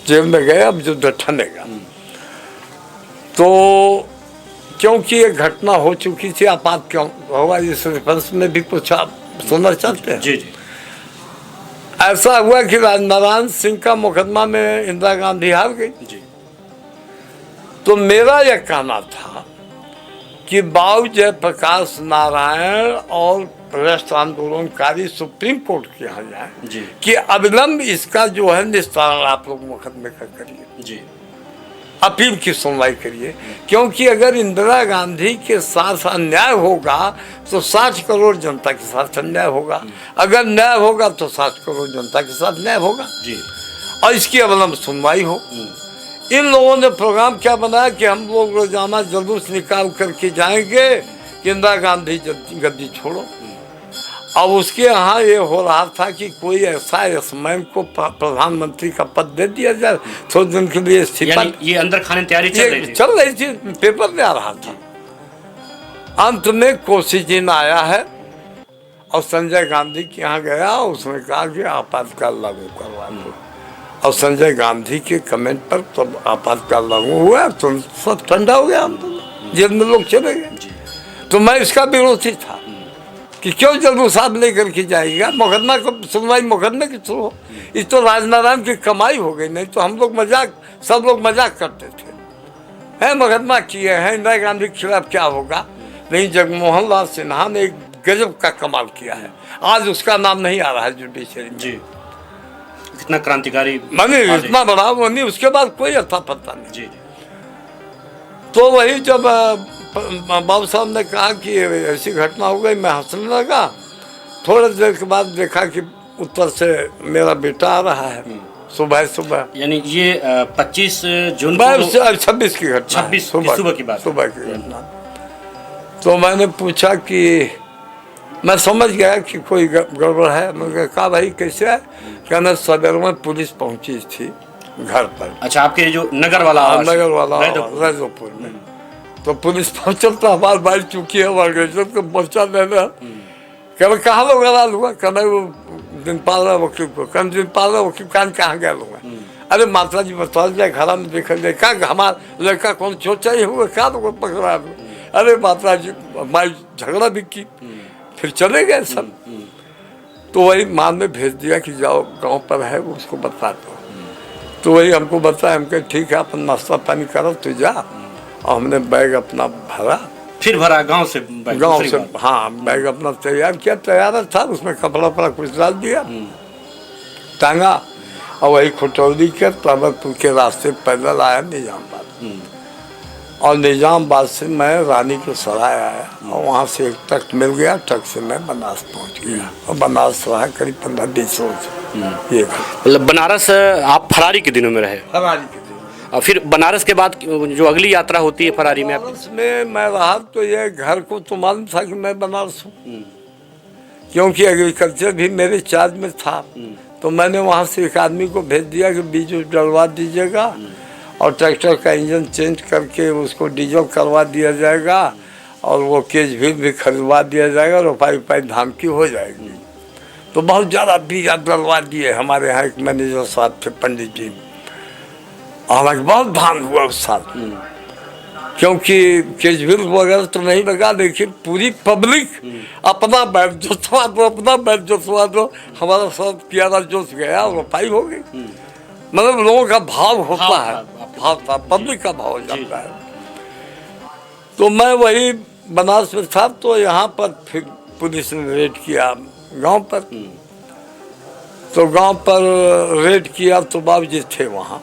जेल में गए, अब युद्ध ठनेगा। तो क्योंकि ये घटना हो चुकी थी, आपात क्यों होगा, इस रेफरेंस में भी कुछ आप सुनना चाहते हैं? जी जी। ऐसा हुआ कि राजनारायण सिंह का मुकदमा में इंदिरा गांधी हार गई जी। तो मेरा यह कहना था कि बाबू जयप्रकाश नारायण और भ्रष्ट आंदोलनकारी सुप्रीम कोर्ट के यहाँ जाए कि अविलंब इसका जो है निस्तारण आप लोग मुकदमे का करिए जी, अपील की सुनवाई करिए। क्योंकि अगर इंदिरा गांधी के साथ अन्याय होगा तो 60 करोड़ जनता के साथ अन्याय होगा, अगर न्याय होगा तो 60 करोड़ जनता के साथ न्याय होगा जी, और इसकी अविलंब सुनवाई हो। इन लोगों ने प्रोग्राम क्या बनाया कि हम लोग रोजाना जुलूस निकाल करके जाएंगे कि इंदिरा गांधी गद्दी छोड़ो। अब उसके यहाँ ये हो रहा था कि कोई ऐसा एसमैन को प्रधानमंत्री का पद दे दिया जाए, थोड़े दिन के लिए इस्तीफा। ये अंदर खाने तैयारी चल रही थी, पेपर में आ रहा था। अंत में कोसी जी ने आया है और संजय गांधी के यहाँ गया, उसने कहा कि आपातकाल लागू करवा दो। और संजय गांधी के कमेंट पर तब आपातकाल लागू हुआ तो सब ठंडा हो गया, जेल में लोग चले गए। तो मैं इसका विरोधी था कि क्यों जुलूस आप लेकर के जाएगा, मुकदमा को सुनवाई मुकदमे की थ्रू हो। इस तो राजनारायण की कमाई हो गई, नहीं तो हम लोग मजाक, सब लोग मजाक करते थे, है मुकदमा किए हैं इंदिरा गांधी के खिलाफ क्या होगा। नहीं, जगमोहन लाल सिन्हा ने एक गजब का कमाल किया है, आज उसका नाम नहीं आ रहा है जुडिशरी में। इतना क्रांतिकारी माने इतना बड़ा वो नहीं, उसके बाद कोई अता पता नहीं जी। तो वही जब बाबू साहब ने कहा कि ऐसी घटना हो गई, मैं हंसने लगा। थोड़ी देर के बाद देखा कि उत्तर से मेरा बेटा आ रहा है सुबह सुबह, यानी ये 25 जून 26 की घटना, 26 सुबह की बात, सुबह की घटना। तो मैंने पूछा कि मैं समझ गया कि कोई गड़बड़ है। मैंने कहा भाई कैसे है? कहना सदर में पुलिस पहुंची थी घर पर। अच्छा, आपके जो नगर वाला रैजोपुर में। तो पुलिस पहुंचल तो हमारे भाई चुकी है ऑर्गेनाइजेशन को पहुंचा देना। कहना कहाँ लोग हलाल हुआ? कहना वो दिनपाल वकील को। कहना दिनपाल वकील कहाँ गया लोग? अरे माता जी बता जाए, घर में देखा जाए, क्या हमारा लड़का कौन चोचा ही हुआ, क्या लोग पकड़ा? अरे माता जी हमारी झगड़ा भी की, फिर चले गए सब। तो वही मान में भेज दिया कि जाओ गांव पर है वो, उसको बता दो। तो वही हमको बताया, हम कहे ठीक है अपन नाश्ता पानी करो तो जा। और हमने बैग अपना भरा, फिर भरा गांव से हाँ, बैग अपना तैयार किया, तैयार था, उसमें कपड़ा वपड़ा कुछ डाल दिया, टांगा, और वही खुटौली के तबलपुर के रास्ते पैदल आया निजामबाद। और निजामबाद से मैं रानी के सराय आया और वहाँ से एक ट्रक मिल गया, ट्रक से मैं बनारस पहुँच गया। और बनारस रहा करीब 15-20 रोज। ये मतलब बनारस आप फरारी के दिनों में रहे? फरारी के दिनों। और फिर बनारस के बाद जो अगली यात्रा होती है फरारी में, बनारस में मैं रहा तो ये घर को तो मालूम था कि मैं बनारस हूँ, क्योंकि एग्रीकल्चर भी मेरे चार्ज में था। तो मैंने वहाँ से एक आदमी को भेज दिया कि बीज डलवा दीजिएगा और ट्रैक्टर का इंजन चेंज करके उसको डीजल करवा दिया जाएगा और वो केज भी खरीदवा दिया जाएगा, रुपाई धाम की हो जाएगी। तो बहुत ज़्यादा बीज डलवा दिए। हमारे यहाँ एक मैनेजर साहब थे पंडित जी, हालांकि बहुत धान हुआ उस साल, क्योंकि केजरीवाल वगैरह तो नहीं लगा, लेकिन पूरी पब्लिक अपना बैठ जोशवा दो, अपना बैठ जोशवा दो, हमारा सब प्यारा जोश गया और रफाई हो गई। मतलब लोगों का भाव होता है, भाव था, पब्लिक का भाव हो जाता है। तो मैं वही बनारस में था, तो यहाँ पर फिर पुलिस ने रेड किया गांव पर। तो गांव पर रेड किया तो बाबूजी थे वहाँ।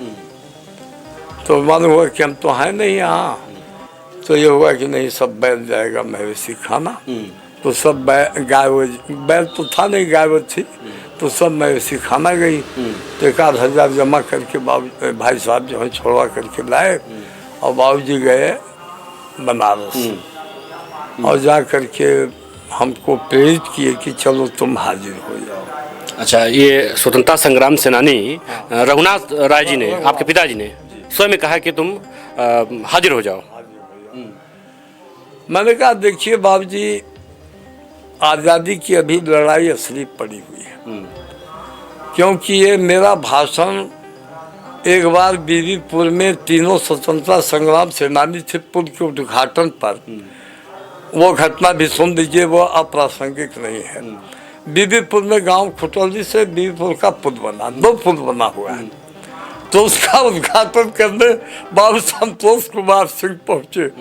तो मालूम हुआ कि हम तो हैं नहीं यहाँ। तो ये हुआ कि नहीं, सब बैल जाएगा मवेशी खाना। तो सब गाय बैल तो था नहीं, गाय वो थी। तो सब मवेशी खाना गई। तो 1,000 जमा करके बाबू भाई साहब जो है छोड़वा करके लाए और बाबूजी गए बनारस। और जा करके हमको प्रेरित किए कि चलो तुम हाजिर हो जाओ। अच्छा, ये स्वतंत्रता संग्राम सेनानी रघुनाथ राय जी ने, आपके पिताजी ने स्वयं कहा कि तुम हाजिर हो जाओ। मैंने कहा देखिए बाबूजी, आज़ादी की अभी लड़ाई असली पड़ी हुई है। क्योंकि ये मेरा भाषण एक बार बीबीपुर में तीनों स्वतंत्रता संग्राम सेनानी थे पुल के उद्घाटन पर, वो घटना भी सुन लीजिए, वो अप्रासंगिक नहीं है। बीबीपुर में गांव खुटौली से बीबीपुर का पुल बना, 2 पुल बना हुआ है। तो उसका उद्घाटन करने बाबू संतोष कुमार सिंह पहुंचे।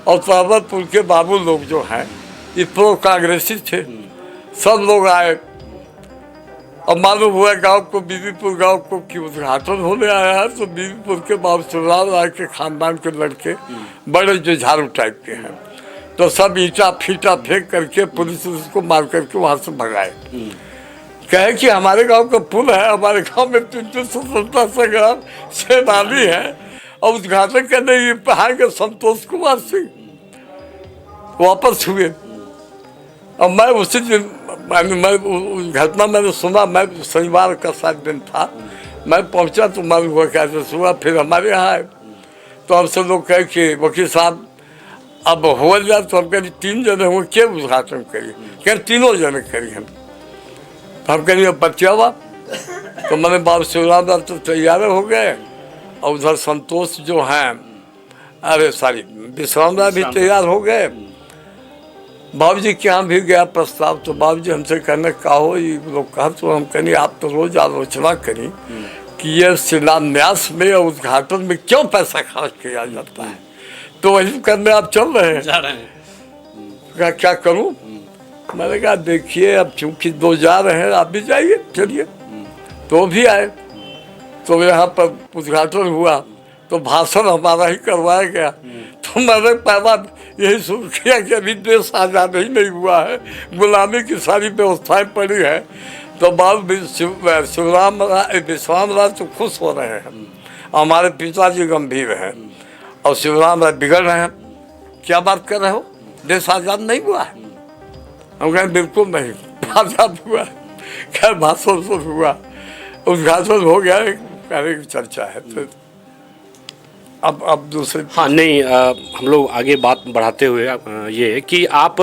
और साबरपुर के बाबू लोग जो हैं ये प्रो कांग्रेसी थे, सब लोग आए। और मालूम हुआ गांव को, बीबीपुर गांव को कि उद्घाटन होने आया है। तो बीबीपुर के बाबू शिवराम राय के खानदान के लड़के बड़े जो झाड़ू टाइप के हैं, तो सब ईंटा फीटा फेंक करके पुलिस उसको मार करके वहाँ से भगाए। कहे कि हमारे गांव का पुल है, हमारे गांव में 300 स्वतंत्रता संग्राम सेनानी है और उद्घाटन करने ये आएंगे संतोष कुमार सिंह। वापस हुए। और मैं उसी दिन मैं घटना मैंने सुना, मैं शनिवार का 7 दिन था, मैं पहुंचा तो मालूम हुआ कैसे हुआ। फिर हमारे यहाँ आए तो हमसे लोग कहे कि वकील साहब अब हो जाए। तो हम कहें 3 जने हुए, क्या उद्घाटन करिए? कहें 3 जने करिए हम। तो हम कहें बच्चा हुआ। तो मैंने बाबू शिवराम राय तो तैयार हो गए और उधर संतोष जो हैं, अरे सॉरी विश्राम राय भी तैयार हो गए। बाबूजी के यहाँ भी गया प्रस्ताव। तो बाबूजी हमसे कहने कहो ये लोग कहा। तो हम कहें आप तो रोज आलोचना करें कि ये शिलान्यास में और उद्घाटन में क्यों पैसा खर्च किया जाता है, तो वही करने आप चल रहे हैं, जा रहे हैं। क्या करूं? मैंने कहा देखिए अब चूंकि 2 जा रहे हैं, आप भी जाइए, चलिए। तो भी आए। तो यहाँ पर उद्घाटन हुआ तो भाषण हमारा ही करवाया गया। तो मैंने पहला यही शुरू किया कि अभी देश आज़ाद ही नहीं हुआ है, गुलामी की सारी व्यवस्थाएं पड़ी है। तो बाबू विश्राम राय तो खुश हो रहे हैं, हमारे पिताजी गंभीर हैं और शिवराम राय बिगड़ रहे हैं। क्या बात कर रहे हो, देश आज़ाद नहीं हुआ है? हम कहें बिल्कुल नहीं, आज़ाद हुआ है। खैर भाषण शुरू हुआ, उद्घाटन हो गया, कहने की चर्चा है। तो अब दूसरे, हाँ नहीं, हम लोग आगे बात बढ़ाते हुए ये कि आप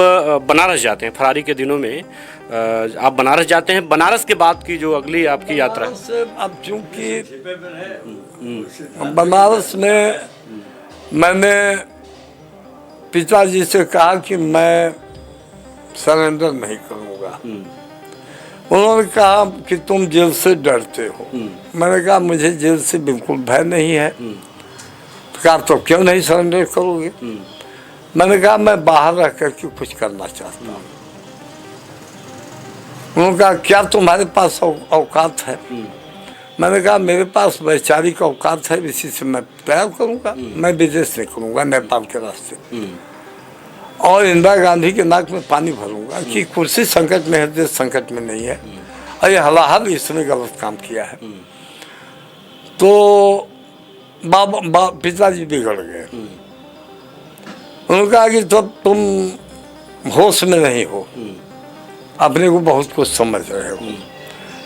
बनारस जाते हैं फरारी के दिनों में, आप बनारस जाते हैं। बनारस के बाद की जो अगली आपकी यात्रा है, अब चूँकि बनारस में मैंने पिताजी से कहा कि मैं सरेंडर नहीं करूँगा। उन्होंने कहा कि तुम जेल से डरते हो। मैंने कहा मुझे जेल से बिल्कुल भय नहीं है। कहा तो क्यों नहीं सरेंडर करोगे? मैंने कहा मैं बाहर रह करके कुछ करना चाहता हूँ। उन्होंने कहा क्या तुम्हारे पास औकात है? मैंने कहा मेरे पास वैचारिक औकात है, इसी से मैं तैयार करूँगा। मैं विदेश नहीं करूँगा नेपाल के रास्ते, और इंदिरा गांधी के नाक में पानी भरूंगा कि कुर्सी संकट में है, देश संकट में नहीं है। और ये हलाहल इसने गलत काम किया है। तो पिताजी बिगड़ गए। उन्होंने कहा कि तो तुम होश में नहीं हो, अपने को बहुत कुछ समझ रहे हो।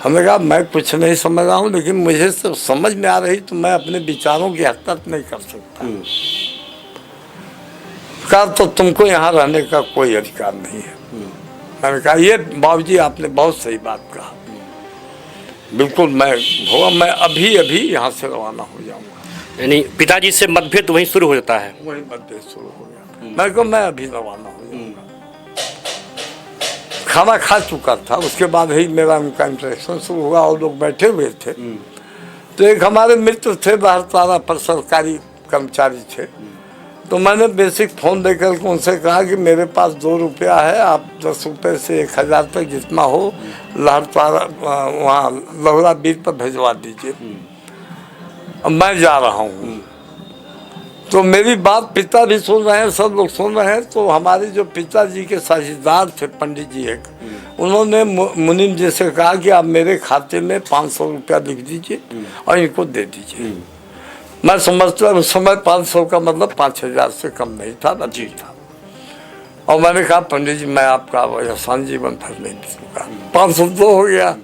हमने कहा मैं कुछ नहीं समझ रहा हूँ, लेकिन मुझे सब समझ में आ रही तो मैं अपने विचारों की हकीकत नहीं कर सकता। कहा तो तुमको यहाँ रहने का कोई अधिकार नहीं है। मैंने कहा ये बाबूजी आपने बहुत सही बात कहा, बिल्कुल मैं अभी यहाँ से रवाना हो जाऊँगा। यानी पिताजी से मतभेद वहीं शुरू हो जाता है। वही मतभेद शुरू हो गया। मैं को मैं अभी रवाना हो जाऊंगा। खाना खा चुका था, उसके बाद ही मेरा उनका इंटरेक्शन शुरू हुआ और लोग बैठे हुए थे। तो एक हमारे मित्र थे लहरतारा पर, सरकारी कर्मचारी थे। तो मैंने बेसिक फ़ोन देकर के उनसे कहा कि मेरे पास 2 रुपया है, आप 10 रुपये से 1000 तक जितना हो लहरतारा वहाँ लहुरा बीच पर भिजवा दीजिए, अब मैं जा रहा हूँ। तो मेरी बात पिता भी सुन रहे हैं, सब लोग सुन रहे हैं। तो हमारे जो पिताजी के साझेदार थे पंडित जी एक, उन्होंने मुनीम जी से कहा कि आप मेरे खाते में 500 रुपया लिख दीजिए और इनको दे दीजिए। मैं समझता उस समय 500 का मतलब 5000 से कम नहीं था, अधिक था। और मैंने कहा पंडित जी मैं आपका एहसान जीवन भर नहीं दूंगा। 500 तो हो गया,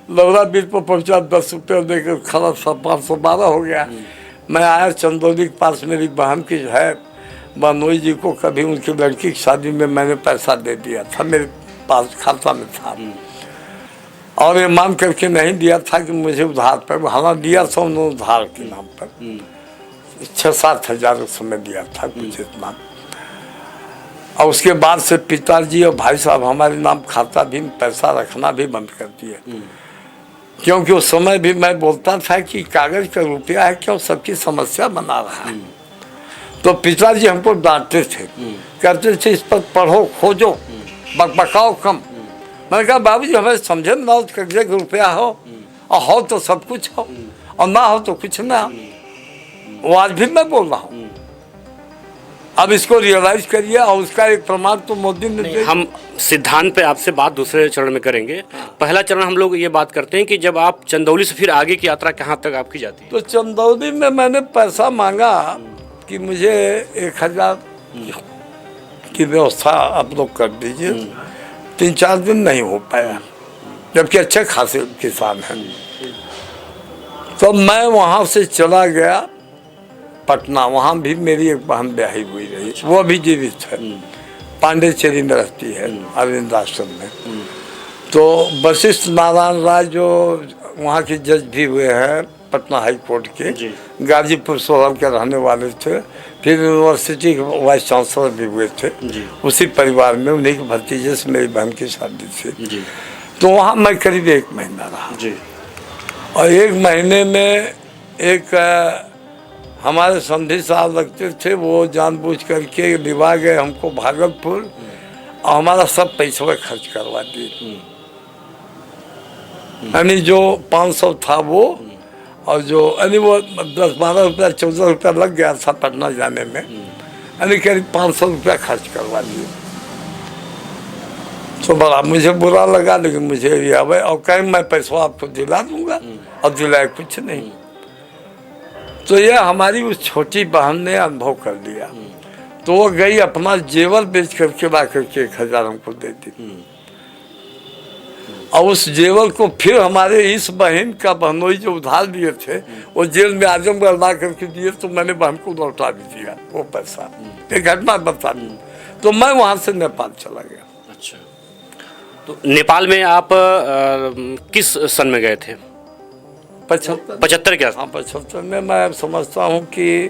लौरा बीच पर पहुंचा, 10 रुपये देकर खड़ा, 512 हो गया। मैं आया चंदौली के पास, मेरी बहन की है बनोई जी को कभी उनकी लड़की की शादी में मैंने पैसा दे दिया था, मेरे पास खाता में था। और ये मान करके नहीं दिया था कि मुझे उधार पर, हालांकि दिया था उन्होंने उधार के नाम पर 6-7 हज़ार उस समय दिया था कुछ इतना। और उसके बाद से पिताजी और भाई साहब हमारे नाम खाता भी, पैसा रखना भी बंद कर दिया। क्योंकि उस समय भी मैं बोलता था कि कागज का रुपया है, क्यों सबकी समस्या बना रहा है। तो पिताजी हमको डांटते थे, कहते थे इस पर पढ़ो, खोजो, बकबकाओ कम। मैंने कहा बाबूजी हमें समझे ना, कर्जे का रुपया हो और हो तो सब कुछ हो और ना हो तो कुछ ना। वो आज भी मैं बोल रहा हूँ। अब इसको रियलाइज करिए और उसका एक प्रमाण तो मोदी ने दे। हम सिद्धांत पे आपसे बात दूसरे चरण में करेंगे। पहला चरण हम लोग ये बात करते हैं कि जब आप चंदौली से फिर आगे की यात्रा कहाँ तक आपकी जाती है? तो चंदौली में मैंने पैसा मांगा कि मुझे 1000 की व्यवस्था आप लोग कर दीजिए। 3-4 दिन नहीं हो पाया, जबकि अच्छे खासे किसान हैं। तो मैं वहाँ से चला गया पटना। वहाँ भी मेरी एक बहन ब्याही हुई रही, वो अभी जीवित है, पांडेचेरी में रहती है, अरविंद आश्रम में। तो वशिष्ठ नारायण राय जो वहाँ के जज भी हुए हैं पटना हाई कोर्ट के, गाजीपुर सोहर के रहने वाले थे। फिर यूनिवर्सिटी के वाइस चांसलर भी हुए थे उसी परिवार में। उन्हीं के भतीजे से मेरी बहन की शादी थी। तो वहाँ मैं करीब 1 महीना रहा। और 1 महीने में एक हमारे संधि साहब लगते थे, वो जानबूझ करके दिवा गए हमको भागलपुर और हमारा सब पैसा खर्च करवा दिए। यानी जो 500 था वो, और जो यानी वो 10-12 रुपया 14 रुपया लग गया था पटना जाने में, यानी करीब 500 रुपया खर्च करवा दिए। तो बड़ा मुझे बुरा लगा, लेकिन मुझे ये अब और कहीं मैं पैसा आपको दिला दूंगा, और दिलाए कुछ नहीं। तो ये हमारी उस छोटी बहन ने अनुभव कर लिया। तो वो गई अपना जेवर बेच करके ला करके 1000 हमको दे दी। और उस जेवर को फिर हमारे इस बहन का बहनोई जो उधार दिए थे, वो जेल में आजमगढ़ ला करके दिए। तो मैंने बहन को लौटा भी दिया वो पैसा। एक घटना बता दी। तो मैं वहाँ से नेपाल चला गया। अच्छा, तो नेपाल में आप किस सन में गए थे? 75 क्या? हाँ 75 में। मैं समझता हूँ कि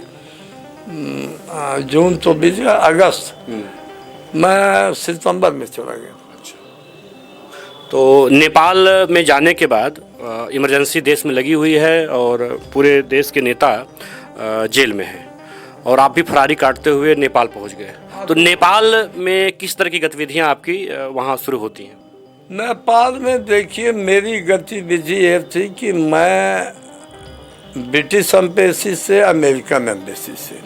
जून तो बीत गया, अगस्त, मैं सितंबर में चला गया। तो नेपाल में जाने के बाद इमरजेंसी देश में लगी हुई है और पूरे देश के नेता जेल में हैं, और आप भी फरारी काटते हुए नेपाल पहुंच गए। तो नेपाल में किस तरह की गतिविधियां आपकी वहां शुरू होती हैं? नेपाल में देखिए, मेरी गतिविधि ये थी कि मैं ब्रिटिश एम्बेसी से, अमेरिकन एम्बेसी से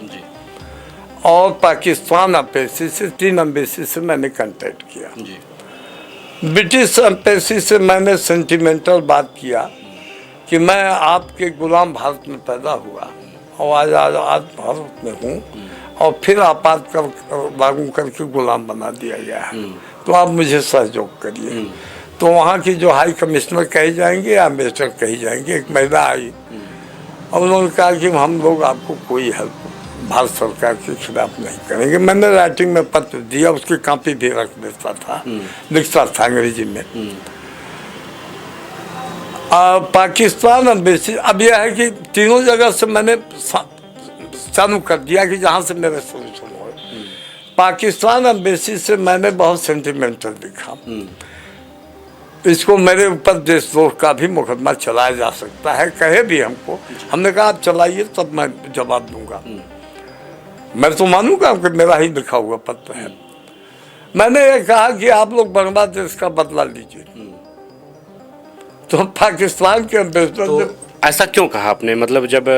और पाकिस्तान एम्बेसी से, 3 एम्बेसी से मैंने कांटेक्ट किया। ब्रिटिश एम्बेसी से मैंने सेंटिमेंटल बात किया कि मैं आपके गुलाम भारत में पैदा हुआ और आज भारत में हूँ, और फिर आपातकाल लागू करके गुलाम बना दिया गया है। तो आप मुझे सहयोग करिए। तो वहाँ की जो हाई कमिश्नर कही जाएंगे या एम्बेसडर कही जाएंगे, एक महिला आई और उन्होंने कहा कि हम लोग आपको कोई हेल्प भारत सरकार के खिलाफ नहीं करेंगे। मैंने राइटिंग में पत्र दिया, उसकी कॉपी भी रख देता था, लिखता था अंग्रेजी में। पाकिस्तान एम्बेसी, अब यह है कि तीनों जगह से मैंने चालू कर दिया कि जहाँ से मेरे सोल्यूशन हो। पाकिस्तान एम्बेसी से मैंने बहुत सेंटिमेंटल लिखा। इसको मेरे ऊपर देशद्रोह का भी मुकदमा चलाया जा सकता है, कहे भी हमको। हमने कहा आप चलाइए, तब मैं जवाब दूंगा। मैं तो मानूंगा कि मेरा ही लिखा हुआ पत्र है। मैंने ये कहा कि आप लोग बांग्लादेश का बदला लीजिए। तो पाकिस्तान के एम्बेसडर तो ने ऐसा क्यों कहा आपने? मतलब जब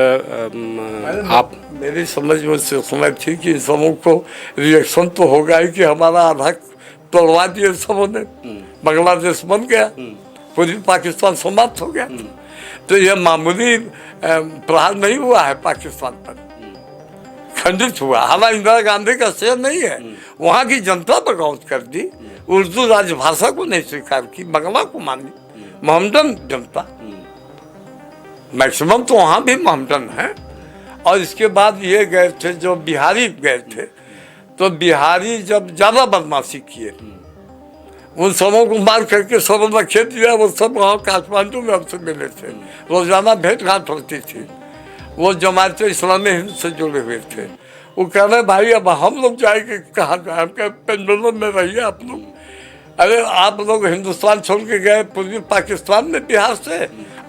आप मेरी समझ में से समय थी कि इन सबों को रिएक्शन तो होगा ही कि हमारा आधा तोड़वा दिए सबों ने, बांग्लादेश बन गया, पूरी पाकिस्तान समाप्त हो गया। तो यह मामूली प्रहार नहीं हुआ है पाकिस्तान पर, खंडित हुआ। हालांकि इंदिरा गांधी का शेर नहीं है, वहाँ की जनता बगावत कर दी, उर्दू राजभाषा को नहीं स्वीकार की, बांग्ला को मानी, मोहम्मदन जनता मैक्सिमम तो वहाँ भी मोहम्मदन है। और इसके बाद ये गए थे जो बिहारी गए थे, तो बिहारी जब ज़्यादा बदमाशी किए, उन सबों को मार करके सब रखे दिया। वो सब वहाँ काठमांडू में हमसे मिले थे, रोजाना भेंट घाट होती थी। वो जमात इस्लामी हिंद से जुड़े हुए थे। वो कह रहे भाई अब हम लोग जाएंगे कहाँ जाए, हम कह पेंडुलम में रहिए आप लोग। अरे आप लोग हिंदुस्तान छोड़ के गए पूर्वी पाकिस्तान में बिहार से,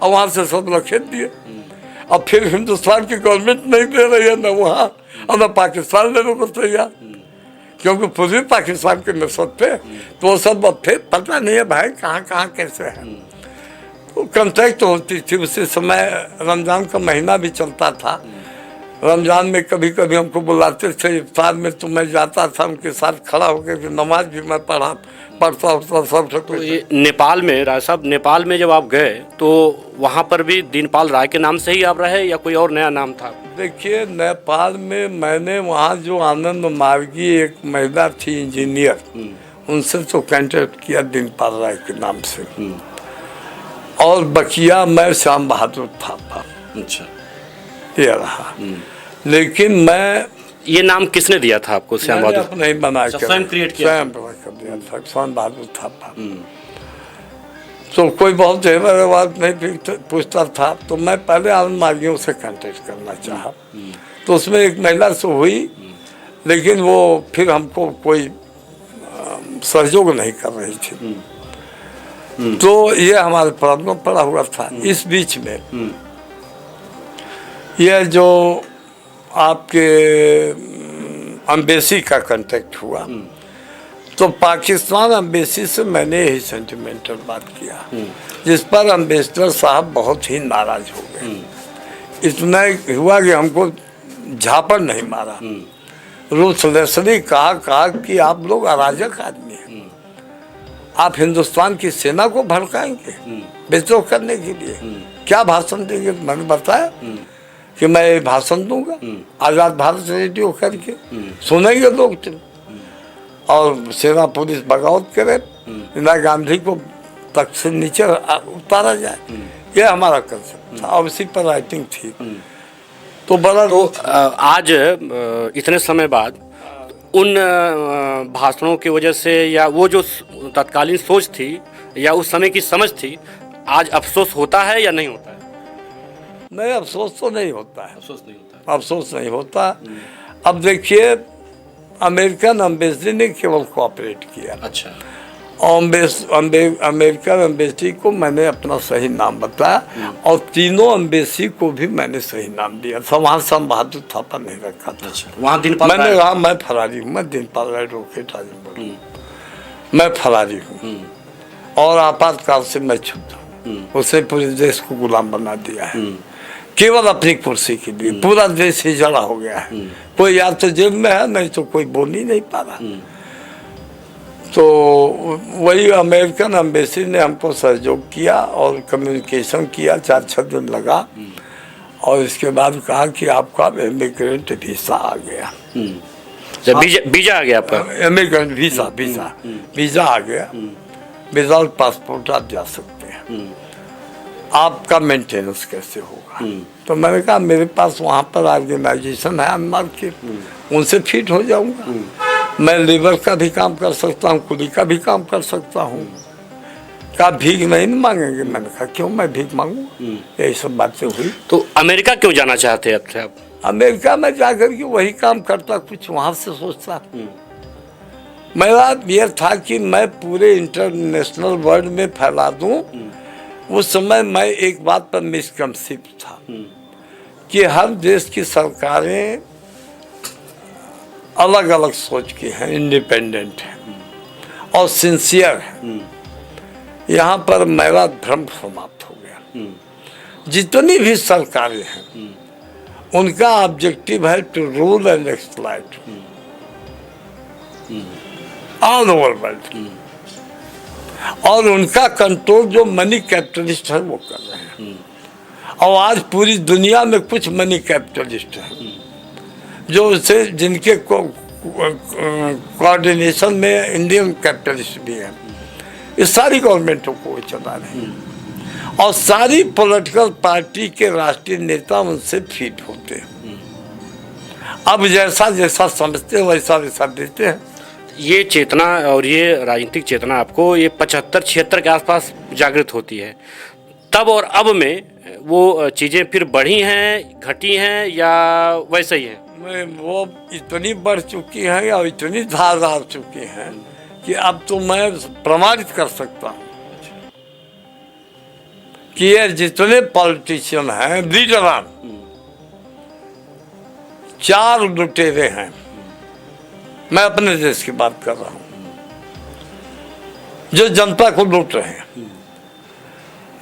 और वहाँ से सब लखेत दिए। और फिर हिंदुस्तान की गवर्नमेंट नहीं दे रही है न वहाँ और न पाकिस्तान लेने को तैयार, क्योंकि पूर्वी पाकिस्तान के नस्बत पे तो वो सब फिर पता नहीं है भाई कहाँ कहाँ कैसे है। तो कंट्रैक्ट होती थी। उसी समय रमज़ान का महीना भी चलता था। रमज़ान में कभी कभी हमको बुलाते थे इफ्तार में, तो मैं जाता था उनके साथ खड़ा होकर, नमाज भी मैं पढ़ता सब। तो ये नेपाल में राय साहब, नेपाल में जब आप गए तो वहाँ पर भी दीनपाल राय के नाम से ही आप रहे या कोई और नया नाम था? देखिए, नेपाल में मैंने वहाँ जो आनंद मार्गी एक महिला थी इंजीनियर, उनसे तो कॉन्टेक्ट किया दीनपाल राय के नाम से। और बकिया मैं श्याम बहादुर थापा। अच्छा, ये रहा। लेकिन मैं, ये नाम किसने दिया था आपको? श्याम बहादुर अपने ही बना के स्वयं क्रिएट किया? स्वयं कर दिया था, श्याम बहादुर थापा। तो कोई बहुत ज़ेवर आवाज नहीं पूछता था, तो मैं पहले आनंद मार्गियों से कांटेक्ट करना चाहा। तो उसमें एक महिला से हुई, लेकिन वो फिर हमको कोई सहयोग नहीं कर रही थी। तो ये हमारे प्रॉब्लम पड़ा हुआ था। इस बीच में यह जो आपके एम्बेसी का कांटेक्ट हुआ, तो पाकिस्तान एम्बेसी से मैंने यही सेंटिमेंटल बात किया, जिस पर एम्बेसडर साहब बहुत ही नाराज हो गए। इतना हुआ कि हमको झापड़ नहीं मारा, रूथलेसली कहा कि आप लोग अराजक आदमी हैं, आप हिंदुस्तान की सेना को भड़काएंगे विद्रोह करने के लिए, क्या भाषण देंगे? मैंने बताया कि मैं भाषण दूंगा आज़ाद भारत रेडियो करके, सुनेंगे लोग और सेना पुलिस बगावत करे, इंदिरा गांधी को तख्त से नीचे उतारा जाए। ये हमारा कंसेप्ट था और उसी पर राइटिंग थी। तो बड़ा आज इतने समय बाद उन भाषणों की वजह से, या वो जो तत्कालीन सोच थी या उस समय की समझ थी, आज अफसोस होता है या नहीं होता है? नहीं, अफसोस तो नहीं होता है। अफसोस नहीं होता, अफसोस नहीं होता। अब देखिए, अमेरिकन एम्बेसी ने केवल कोऑपरेट किया। अच्छा, अमेरिकन एम्बेसी को मैंने अपना सही नाम बताया और तीनों एम्बेसी को भी मैंने सही नाम दिया था। वहाँ श्याम बहादुर थापा नहीं रखा था। अच्छा, वहाँ दीनपाल मैंने कहा मैं फरारी हूँ, मैं दीनपाल राय रॉकेट आजम, मैं फरारी हूँ और आपातकाल से मैं छुट्टा हूँ। उसने पूरे देश को गुलाम बना दिया है केवल अपनी कुर्सी के लिए। पूरा देश ही जड़ा हो गया है, कोई या तो जेल में है, नहीं तो कोई बोल ही नहीं पा रहा। तो वही अमेरिकन एम्बेसी ने हमको सहयोग किया और कम्युनिकेशन किया, 4-6 दिन लगा और इसके बाद कहा कि आपका इमिग्रेंट वीज़ा आ गया। वीजा आ गया आपका? इमिग्रेंट वीज़ा आ गया, विदाउट पासपोर्ट आप जा सकते हैं। आपका मेंटेनेंस कैसे होगा? तो मैंने कहा मेरे पास वहाँ पर ऑर्गेनाइजेशन है अनमार के, उनसे फिट हो जाऊँगा। मैं लेबर का भी काम कर सकता हूँ, कुली का भी काम कर सकता हूँ। कहा भीख नहीं मांगेंगे? मैंने कहा क्यों मैं भीख मांगूंगा? यही सब बातें हुई। तो अमेरिका क्यों जाना चाहते थे आप? अमेरिका में जाकर के वही काम करता, कुछ वहाँ से सोचता। मेरा यह था कि मैं पूरे इंटरनेशनल वर्ल्ड में फैला दूं। उस समय मैं एक बात पर मिसकंसीव था कि हर देश की सरकारें अलग अलग सोच की हैं, इंडिपेंडेंट हैं और सिंसियर हैं। यहाँ पर मेरा भ्रम समाप्त हो गया। जितनी भी सरकारें हैं उनका ऑब्जेक्टिव है to rule and exploit all over world, और उनका कंट्रोल जो मनी कैपिटलिस्ट है वो कर रहे हैं। और आज पूरी दुनिया में कुछ मनी कैपिटलिस्ट हैं जो उसे जिनके कोऑर्डिनेशन में इंडियन कैपिटलिस्ट भी हैं। ये सारी गवर्नमेंटों को वो चला रहे हैं और सारी पॉलिटिकल पार्टी के राष्ट्रीय नेता उनसे फीड होते हैं। अब जैसा जैसा समझते हैं वैसा वैसा देते हैं। ये चेतना और ये राजनीतिक चेतना आपको ये 75-76 के आसपास जागृत होती है। तब और अब में वो चीज़ें फिर बढ़ी हैं, घटी हैं या वैसे ही है? वो इतनी बढ़ चुकी हैं और इतनी धारदार चुकी हैं कि अब तो मैं प्रमाणित कर सकता हूँ कि ये जितने पॉलिटिशियन हैं, लीडर, 4 लुटेरे हैं। मैं अपने देश की बात कर रहा हूँ जो जनता को लूट रहे हैं।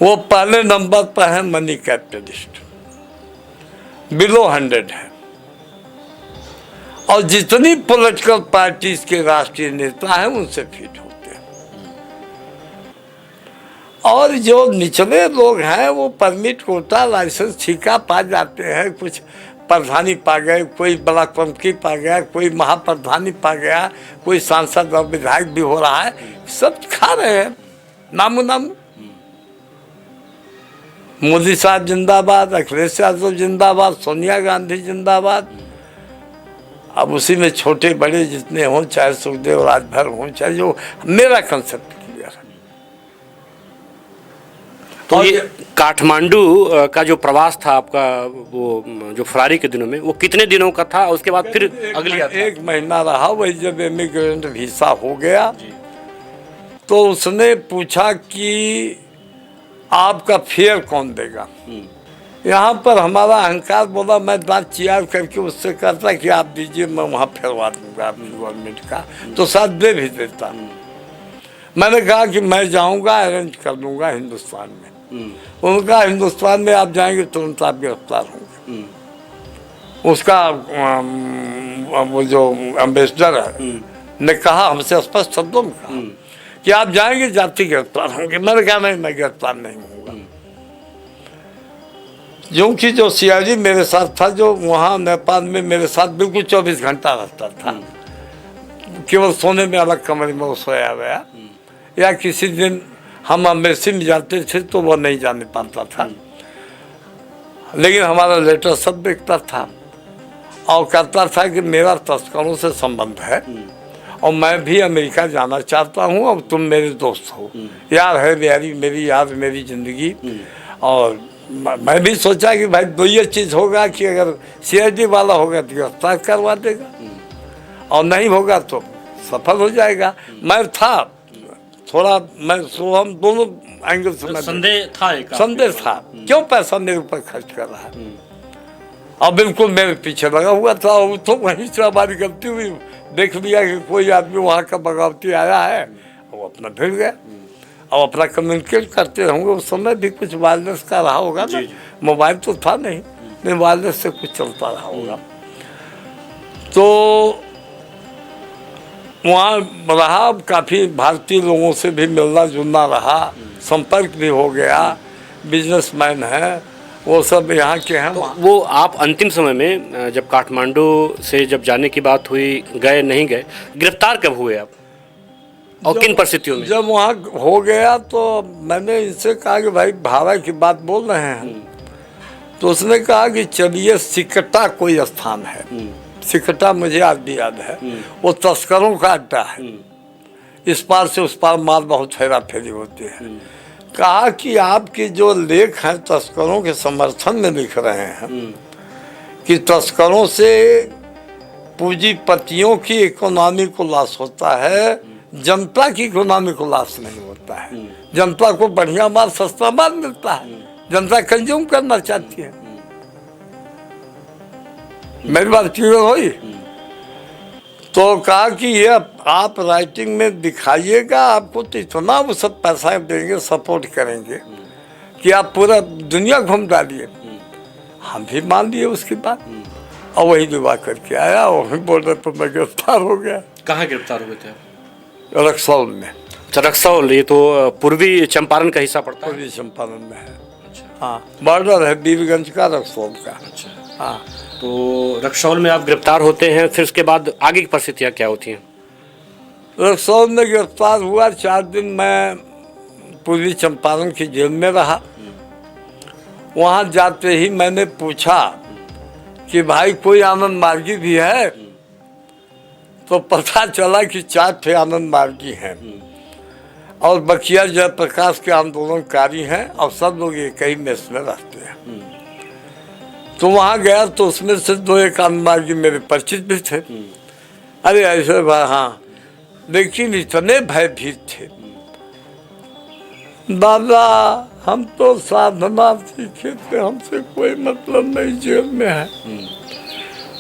वो पहले नंबर पर है मनी कैपिटलिस्ट, बिलो 100 है। और जितनी पॉलिटिकल पार्टीज के राष्ट्रीय नेता हैं उनसे फिट होते हैं। और जो निचले लोग हैं वो परमिट, कोटा, लाइसेंस, ठेका पा जाते हैं। कुछ प्रधानी पा गए, कोई ब्लॉक प्रमुखी पा गया, कोई महाप्रधानी पा गया, कोई सांसद और विधायक भी हो रहा है। सब खा रहे हैं नामो नाम। मोदी साहब जिंदाबाद, अखिलेश यादव जिंदाबाद, सोनिया गांधी जिंदाबाद। अब उसी में छोटे बड़े जितने हों, चाहे सुखदेव राजभर हों, चाहे जो, मेरा कंसेप्ट क्लियर है। तो ये काठमांडू का जो प्रवास था आपका, वो जो फरारी के दिनों में, वो कितने दिनों का था? उसके बाद फिर अगली यात्रा? 1 महीना रहा। वही जब इमिग्रेंट वीसा हो गया तो उसने पूछा कि आपका फेयर कौन देगा। यहाँ पर हमारा अहंकार बोला, मैं दांत चियार करके उससे करता कि आप दीजिए, मैं वहाँ फेरवा दूंगा आपकी गवर्नमेंट का, तो साथ दे भी देता। मैंने कहा कि मैं जाऊँगा, अरेंज कर लूँगा हिंदुस्तान में। उनका हिंदुस्तान में आप जाएंगे तुरंत आप गिरफ्तार होंगे। उसका वो जो एम्बेसडर है ने कहा हमसे स्पष्ट शब्दों में कहा कि आप जाएंगे जाति गिरफ्तार होंगे। मैंने कहा नहीं, मैं गिरफ्तार नहीं होऊंगा। क्योंकि जो सीआईडी मेरे साथ था, जो वहाँ नेपाल में मेरे साथ बिल्कुल 24 घंटा रहता था, केवल सोने में अलग कमरे में वो सोया गया, या किसी दिन हम अम्बेसी में जाते थे तो वो नहीं जाने पाता था, लेकिन हमारा लेटर सब देखता था और कहता था कि मेरा तस्करों से संबंध है और मैं भी अमेरिका जाना चाहता हूँ और तुम मेरे दोस्त हो। यार है मेरी यार, मेरी ज़िंदगी। और मैं भी सोचा कि भाई दो ये चीज़ होगा कि अगर सीआईडी वाला होगा तो गिरफ्तार करवा देगा और नहीं होगा तो सफल हो जाएगा। मैं था थोड़ा, मैं हम दोनों एंगल से संदेह था क्यों पैसा मेरे ऊपर खर्च कर रहा है। और बिल्कुल मेरे पीछे लगा हुआ था। और तो वहीं से हमारी गलती हुई, देख लिया कि कोई आदमी वहाँ का बगावती आया है, वो अपना भिड़ गया और अपना कम्युनिकेट करते होंगे। उस समय भी कुछ वायरलेस का रहा होगा ना, मोबाइल तो था नहीं, वायरलेस से कुछ चलता रहा होगा। तो वहाँ रहा, काफ़ी भारतीय लोगों से भी मिलना जुलना रहा, संपर्क भी हो गया। बिजनेसमैन है वो, सब यहाँ के हैं। तो वो आप अंतिम समय में जब काठमांडू से जब जाने की बात हुई, गए नहीं गए, गिरफ्तार कब हुए आप और किन परिस्थितियों में? जब वहाँ हो गया तो मैंने इनसे कहा कि भाई भाड़ा की बात बोल रहे हैं, तो उसने कहा कि चलिए सिकटा कोई स्थान है। सिकटा मुझे आज भी याद है, वो तस्करों का अड्डा है। इस पार से उस पार माल बहुत फेरा फेरी होती है। कहा कि आपके जो लेख हैं तस्करों के समर्थन में लिख रहे हैं कि तस्करों से पूंजीपतियों की इकोनॉमी को लॉस होता है, जनता की इकोनॉमी को लॉस नहीं होता है। जनता को बढ़िया माल सस्ता माल मिलता है, जनता कंज्यूम करना चाहती है। मेरी बात क्लियर हुई? तो कहा कि ये आप राइटिंग में दिखाइएगा, आपको तो इतना वो सब पैसा देंगे, सपोर्ट करेंगे कि आप पूरा दुनिया घूम डालिए। हम भी मान लिए उसकी बात और वही विवाह करके आया। वही बॉर्डर पर मैं गिरफ्तार हो गया। कहाँ गिरफ्तार हुए थे आप? रक्सौल में। अच्छा, रक्सौल, ये तो पूर्वी चंपारण का हिस्सा पड़ता है। पूर्वी चंपारण में है। अच्छा। हाँ, बॉर्डर है बीरगंज का, रक्सौल का। अच्छा। हाँ, तो रक्सौल में आप गिरफ्तार होते हैं, फिर उसके बाद आगे की परिस्थितियाँ क्या होती हैं? रक्सौल में गिरफ्तार हुआ, 4 दिन मैं पूर्वी चंपारण की जेल में रहा। वहाँ जाते ही मैंने पूछा कि भाई कोई आनंद मार्गी भी है? तो पता चला कि 4 ठे आनंद मार्गी हैं और बकिया जयप्रकाश के आंदोलनकारी हैं और सब लोग एक ही मेस में रहते हैं। तो वहाँ गया तो उसमें से 2-1 आनंद मार्गी मेरे परिचित भी थे। अरे ऐसे हाँ, लेकिन इतने भयभीत थे। दादा हम तो साधना सीखे थे, हमसे कोई मतलब नहीं, जेल में है।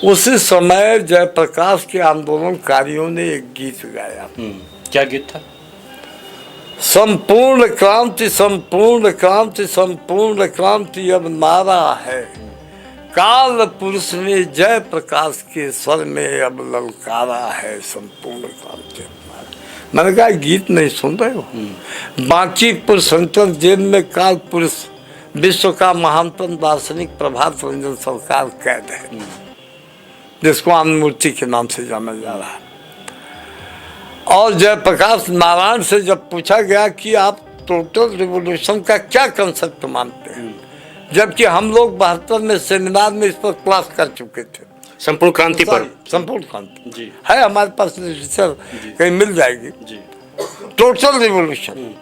उसी समय जयप्रकाश के आंदोलनकारियों ने एक गीत गाया। क्या गीत था? संपूर्ण क्रांति, संपूर्ण क्रांति, संपूर्ण क्रांति अब नारा है, काल पुरुष ने जयप्रकाश के स्वर में अब ललकारा है, संपूर्ण क्रांति। मैंने कहा गीत नहीं सुन रहे हो? बांकीपुर सेंट्रल जेल में काल पुरुष विश्व का महानतम दार्शनिक प्रभात रंजन सरकार कैद है, जिसको आनंद मूर्ति के नाम से जाना जा रहा है। और जयप्रकाश नारायण से जब पूछा गया कि आप टोटल रिवोल्यूशन का क्या कंसेप्ट मानते हैं, जबकि हम लोग 72 में सेमिनार में इस पर क्लास कर चुके थे, संपूर्ण क्रांति पर। संपूर्ण क्रांति जी है हमारे पास, लिटरेचर कहीं मिल जाएगी। जी। टोटल रिवोल्यूशन,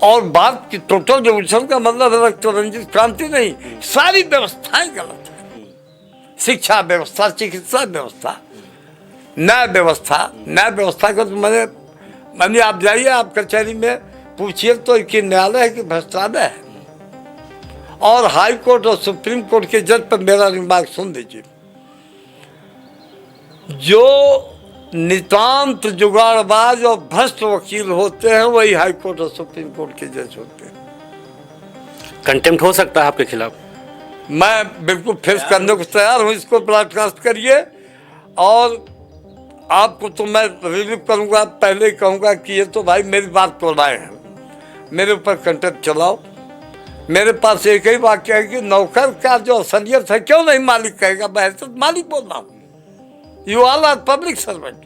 और बात की टोटल रिवोल्यूशन का मतलब रंजित क्रांति नहीं, सारी व्यवस्थाएं गलत है। शिक्षा व्यवस्था, चिकित्सा व्यवस्था, न्याय व्यवस्था। न्याय व्यवस्था का तो मैंने आप जाइए, आप कचहरी में पूछिए तो कि न्यायालय है कि भ्रष्टाचार है। और हाई कोर्ट और सुप्रीम कोर्ट के जज पर मेरा रिमार्क सुन लीजिए। जो नितांत जुगाड़बाज और भ्रष्ट वकील होते हैं वही हाई कोर्ट और सुप्रीम कोर्ट के जज होते हैं। कंटेम्प्ट हो सकता है आपके खिलाफ? मैं बिल्कुल फेस करने को तैयार हूँ। इसको ब्रॉडकास्ट करिए और आपको तो मैं रिलीव करूँगा। पहले कहूँगा कि ये तो भाई मेरी बात तोड़ाए हैं, मेरे ऊपर कंटेम्प्ट चलाओ। मेरे पास एक ही वाक्य है कि नौकर का जो असलियत है क्यों नहीं मालिक कहेगा? मैं तो मालिक बोल रहा हूँ। You all are public servant,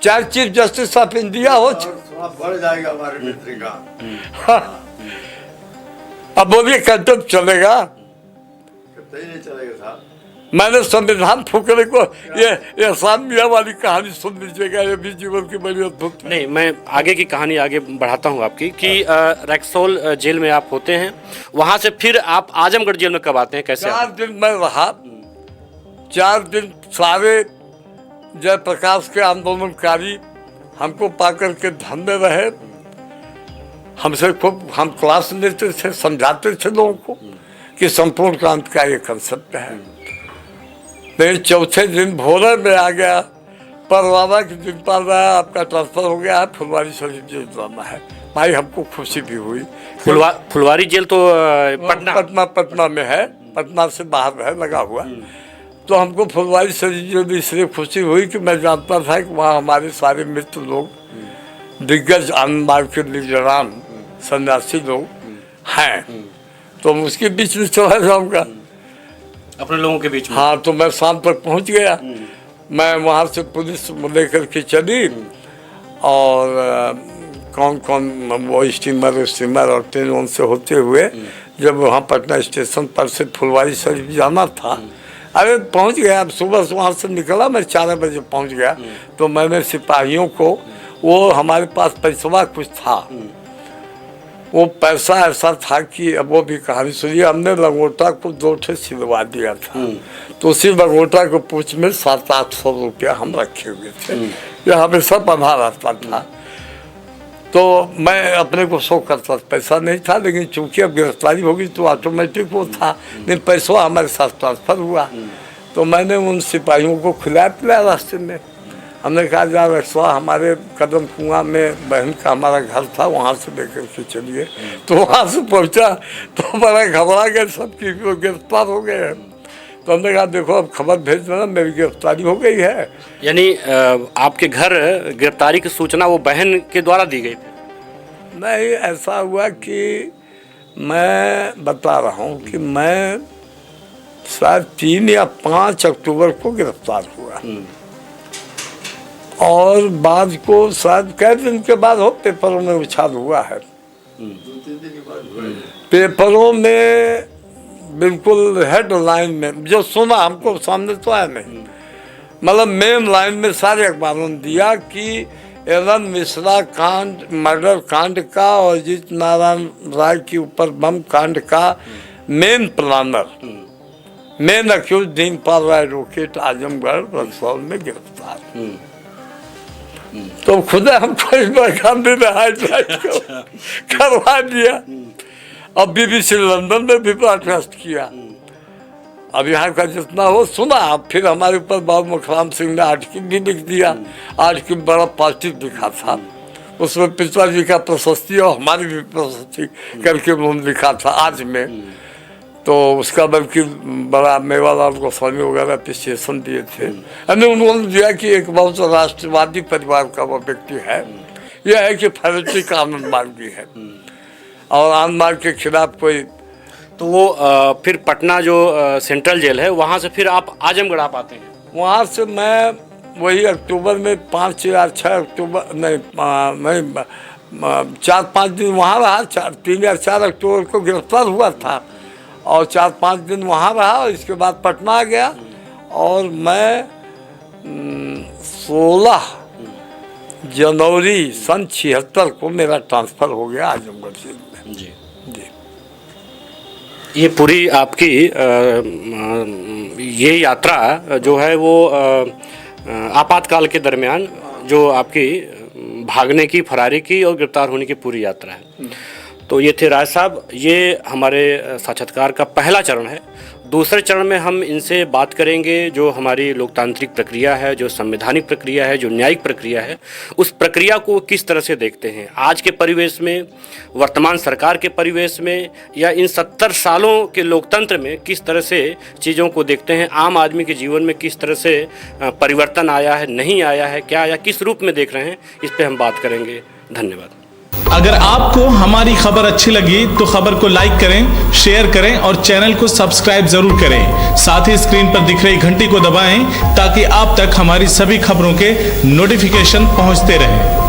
चाहे चीफ जस्टिस ऑफ इंडिया हो। बढ़ जाएगा हमारे मित्र का। अब बोलिए कंटेम्प्ट चलेगा? नहीं चलेगा साहब। मैंने संविधान फूकने को ये आसान मियाँ वाली कहानी सुन लीजिएगा, ये भी जीवन की बड़ी अद्भुत। नहीं, मैं आगे की कहानी आगे बढ़ाता हूँ आपकी कि रक्सौल जेल में आप होते हैं, वहाँ से फिर आप आजमगढ़ जेल में कब आते हैं, कैसे? 4 दिन मैं रहा। 4 दिन सारे जयप्रकाश के आंदोलनकारी हमको पाकर के धन्य रहे। हमसे खूब हम क्लास लेते थे, समझाते थे लोगों को कि संपूर्ण क्रांति का ये कंसेप्ट है। लेकिन चौथे दिन भोरे में आ गया, परवाना के दिन पाल रहा है, आपका ट्रांसफर हो गया है, फुलवारी शरीफ जेल जाना है। भाई हमको खुशी भी हुई। फुलवारी जेल तो पटना में है, पटना से बाहर है लगा हुआ। तो हमको फुलवारी शरीफ जेल में इसलिए खुशी हुई कि मैं जानता था कि वहाँ हमारे सारे मित्र लोग, दिग्गज आनंद मार्ग के लीडरान सन्यासी लोग हैं। तो उसके बीच में चला जाऊँगा, अपने लोगों के बीच में। हाँ, तो मैं शाम तक पहुंच गया। मैं वहाँ से पुलिस लेकर के चली और कौन कौन वो स्टीमर और ट्रेन उनसे होते हुए जब वहाँ पटना स्टेशन पर से फुलवारी शरीफ जाना था, अरे पहुँच गया। सुबह से वहाँ से निकला, मैं 4 बजे पहुँच गया। तो मैंने सिपाहियों को, वो हमारे पास पैसा कुछ था, वो पैसा ऐसा था कि अब वो भी कहानी सुनिए, हमने लंगोटा को 2 ठे सिलवा दिया था, तो उसी लंगोटा को पूछ में 700-800 रुपया हम रखे हुए थे, ये हमेशा बंधा रहता था। तो मैं अपने को शो करता, पैसा नहीं था, लेकिन चूंकि अब गिरफ्तारी होगी तो ऑटोमेटिक वो था, नहीं पैसा हमारे साथ ट्रांसफर हुआ। तो मैंने उन सिपाहियों को खिलाया पिलाया रास्ते में। हमने कहा जा रखवा हमारे कदम कुआं में बहन का हमारा घर था, वहाँ से लेकर के चलिए। तो वहाँ से पहुँचा तो बड़ा घबरा गए सब कि वो गिरफ्तार हो गए हैं। तो हमने कहा देखो अब खबर भेज देना, मेरी गिरफ्तारी हो गई है। यानी आपके घर गिरफ्तारी की सूचना वो बहन के द्वारा दी गई? नहीं, ऐसा हुआ कि मैं बता रहा हूँ कि मैं शायद 3 या 5 अक्टूबर को गिरफ्तार हुआ, और बाद को शायद कई दिन के बाद हो पेपरों में उछाल हुआ है। 2-3 दिन के बाद हुआ है। पेपरों में बिल्कुल हेडलाइन में जो सुना, हमको सामने तो आया नहीं, मतलब मेन लाइन में सारे अखबारों ने दिया कि एलन मिश्रा कांड, मर्डर कांड का और अजीत नारायण राय के ऊपर बम कांड का main planner, main accused Dinpal राय एडवोकेट आजमगढ़ रक्सौल में गिरफ्तार। तो खुद हमको इंदिरा गांधी ने हाईलाइट करवा दिया। अब BBC लंदन में भी ब्रॉडकास्ट किया। अब यहाँ का जितना हो सुना, फिर हमारे ऊपर बाबू मुखराम सिंह ने आर्टिकल भी लिख दिया। आर्टिकल बड़ा पॉजिटिव लिखा था, उसमें पिताजी का प्रशस्ति और हमारी भी प्रशस्ति करके उन्होंने लिखा था आज में। तो उसका बल्कि बड़ा मेवालाल गोस्वामी वगैरह अप्रिसिएशन दिए थे। यानी उन्होंने दिया कि एक बहुत राष्ट्रवादी परिवार का वो व्यक्ति है। यह है कि फैमिली का आनंद मार्गी है और आनंद मार्ग के खिलाफ कोई। तो वो फिर पटना जो सेंट्रल जेल है वहाँ से फिर आप आजमगढ़ आप आते हैं? वहाँ से मैं वही अक्टूबर में 5 या 6 अक्टूबर नहीं 4-5 दिन वहाँ रहा। 3 या 4 अक्टूबर को गिरफ्तार हुआ था और 4-5 दिन वहाँ रहा और इसके बाद पटना आ गया। और मैं 16 जनवरी सन 76 को मेरा ट्रांसफ़र हो गया आजमगढ़ जेल में। जी जी। ये पूरी आपकी ये यात्रा जो है वो आपातकाल के दरमियान जो आपकी भागने की, फरारी की और गिरफ्तार होने की पूरी यात्रा है। तो ये थे राय साहब। ये हमारे साक्षात्कार का पहला चरण है। दूसरे चरण में हम इनसे बात करेंगे जो हमारी लोकतांत्रिक प्रक्रिया है, जो संवैधानिक प्रक्रिया है, जो न्यायिक प्रक्रिया है, उस प्रक्रिया को किस तरह से देखते हैं आज के परिवेश में, वर्तमान सरकार के परिवेश में, या इन 70 सालों के लोकतंत्र में किस तरह से चीज़ों को देखते हैं, आम आदमी के जीवन में किस तरह से परिवर्तन आया है, नहीं आया है, क्या या किस रूप में देख रहे हैं, इस पर हम बात करेंगे। धन्यवाद। अगर आपको हमारी खबर अच्छी लगी तो खबर को लाइक करें, शेयर करें और चैनल को सब्सक्राइब जरूर करें। साथ ही स्क्रीन पर दिख रही घंटी को दबाएं ताकि आप तक हमारी सभी खबरों के नोटिफिकेशन पहुंचते रहें।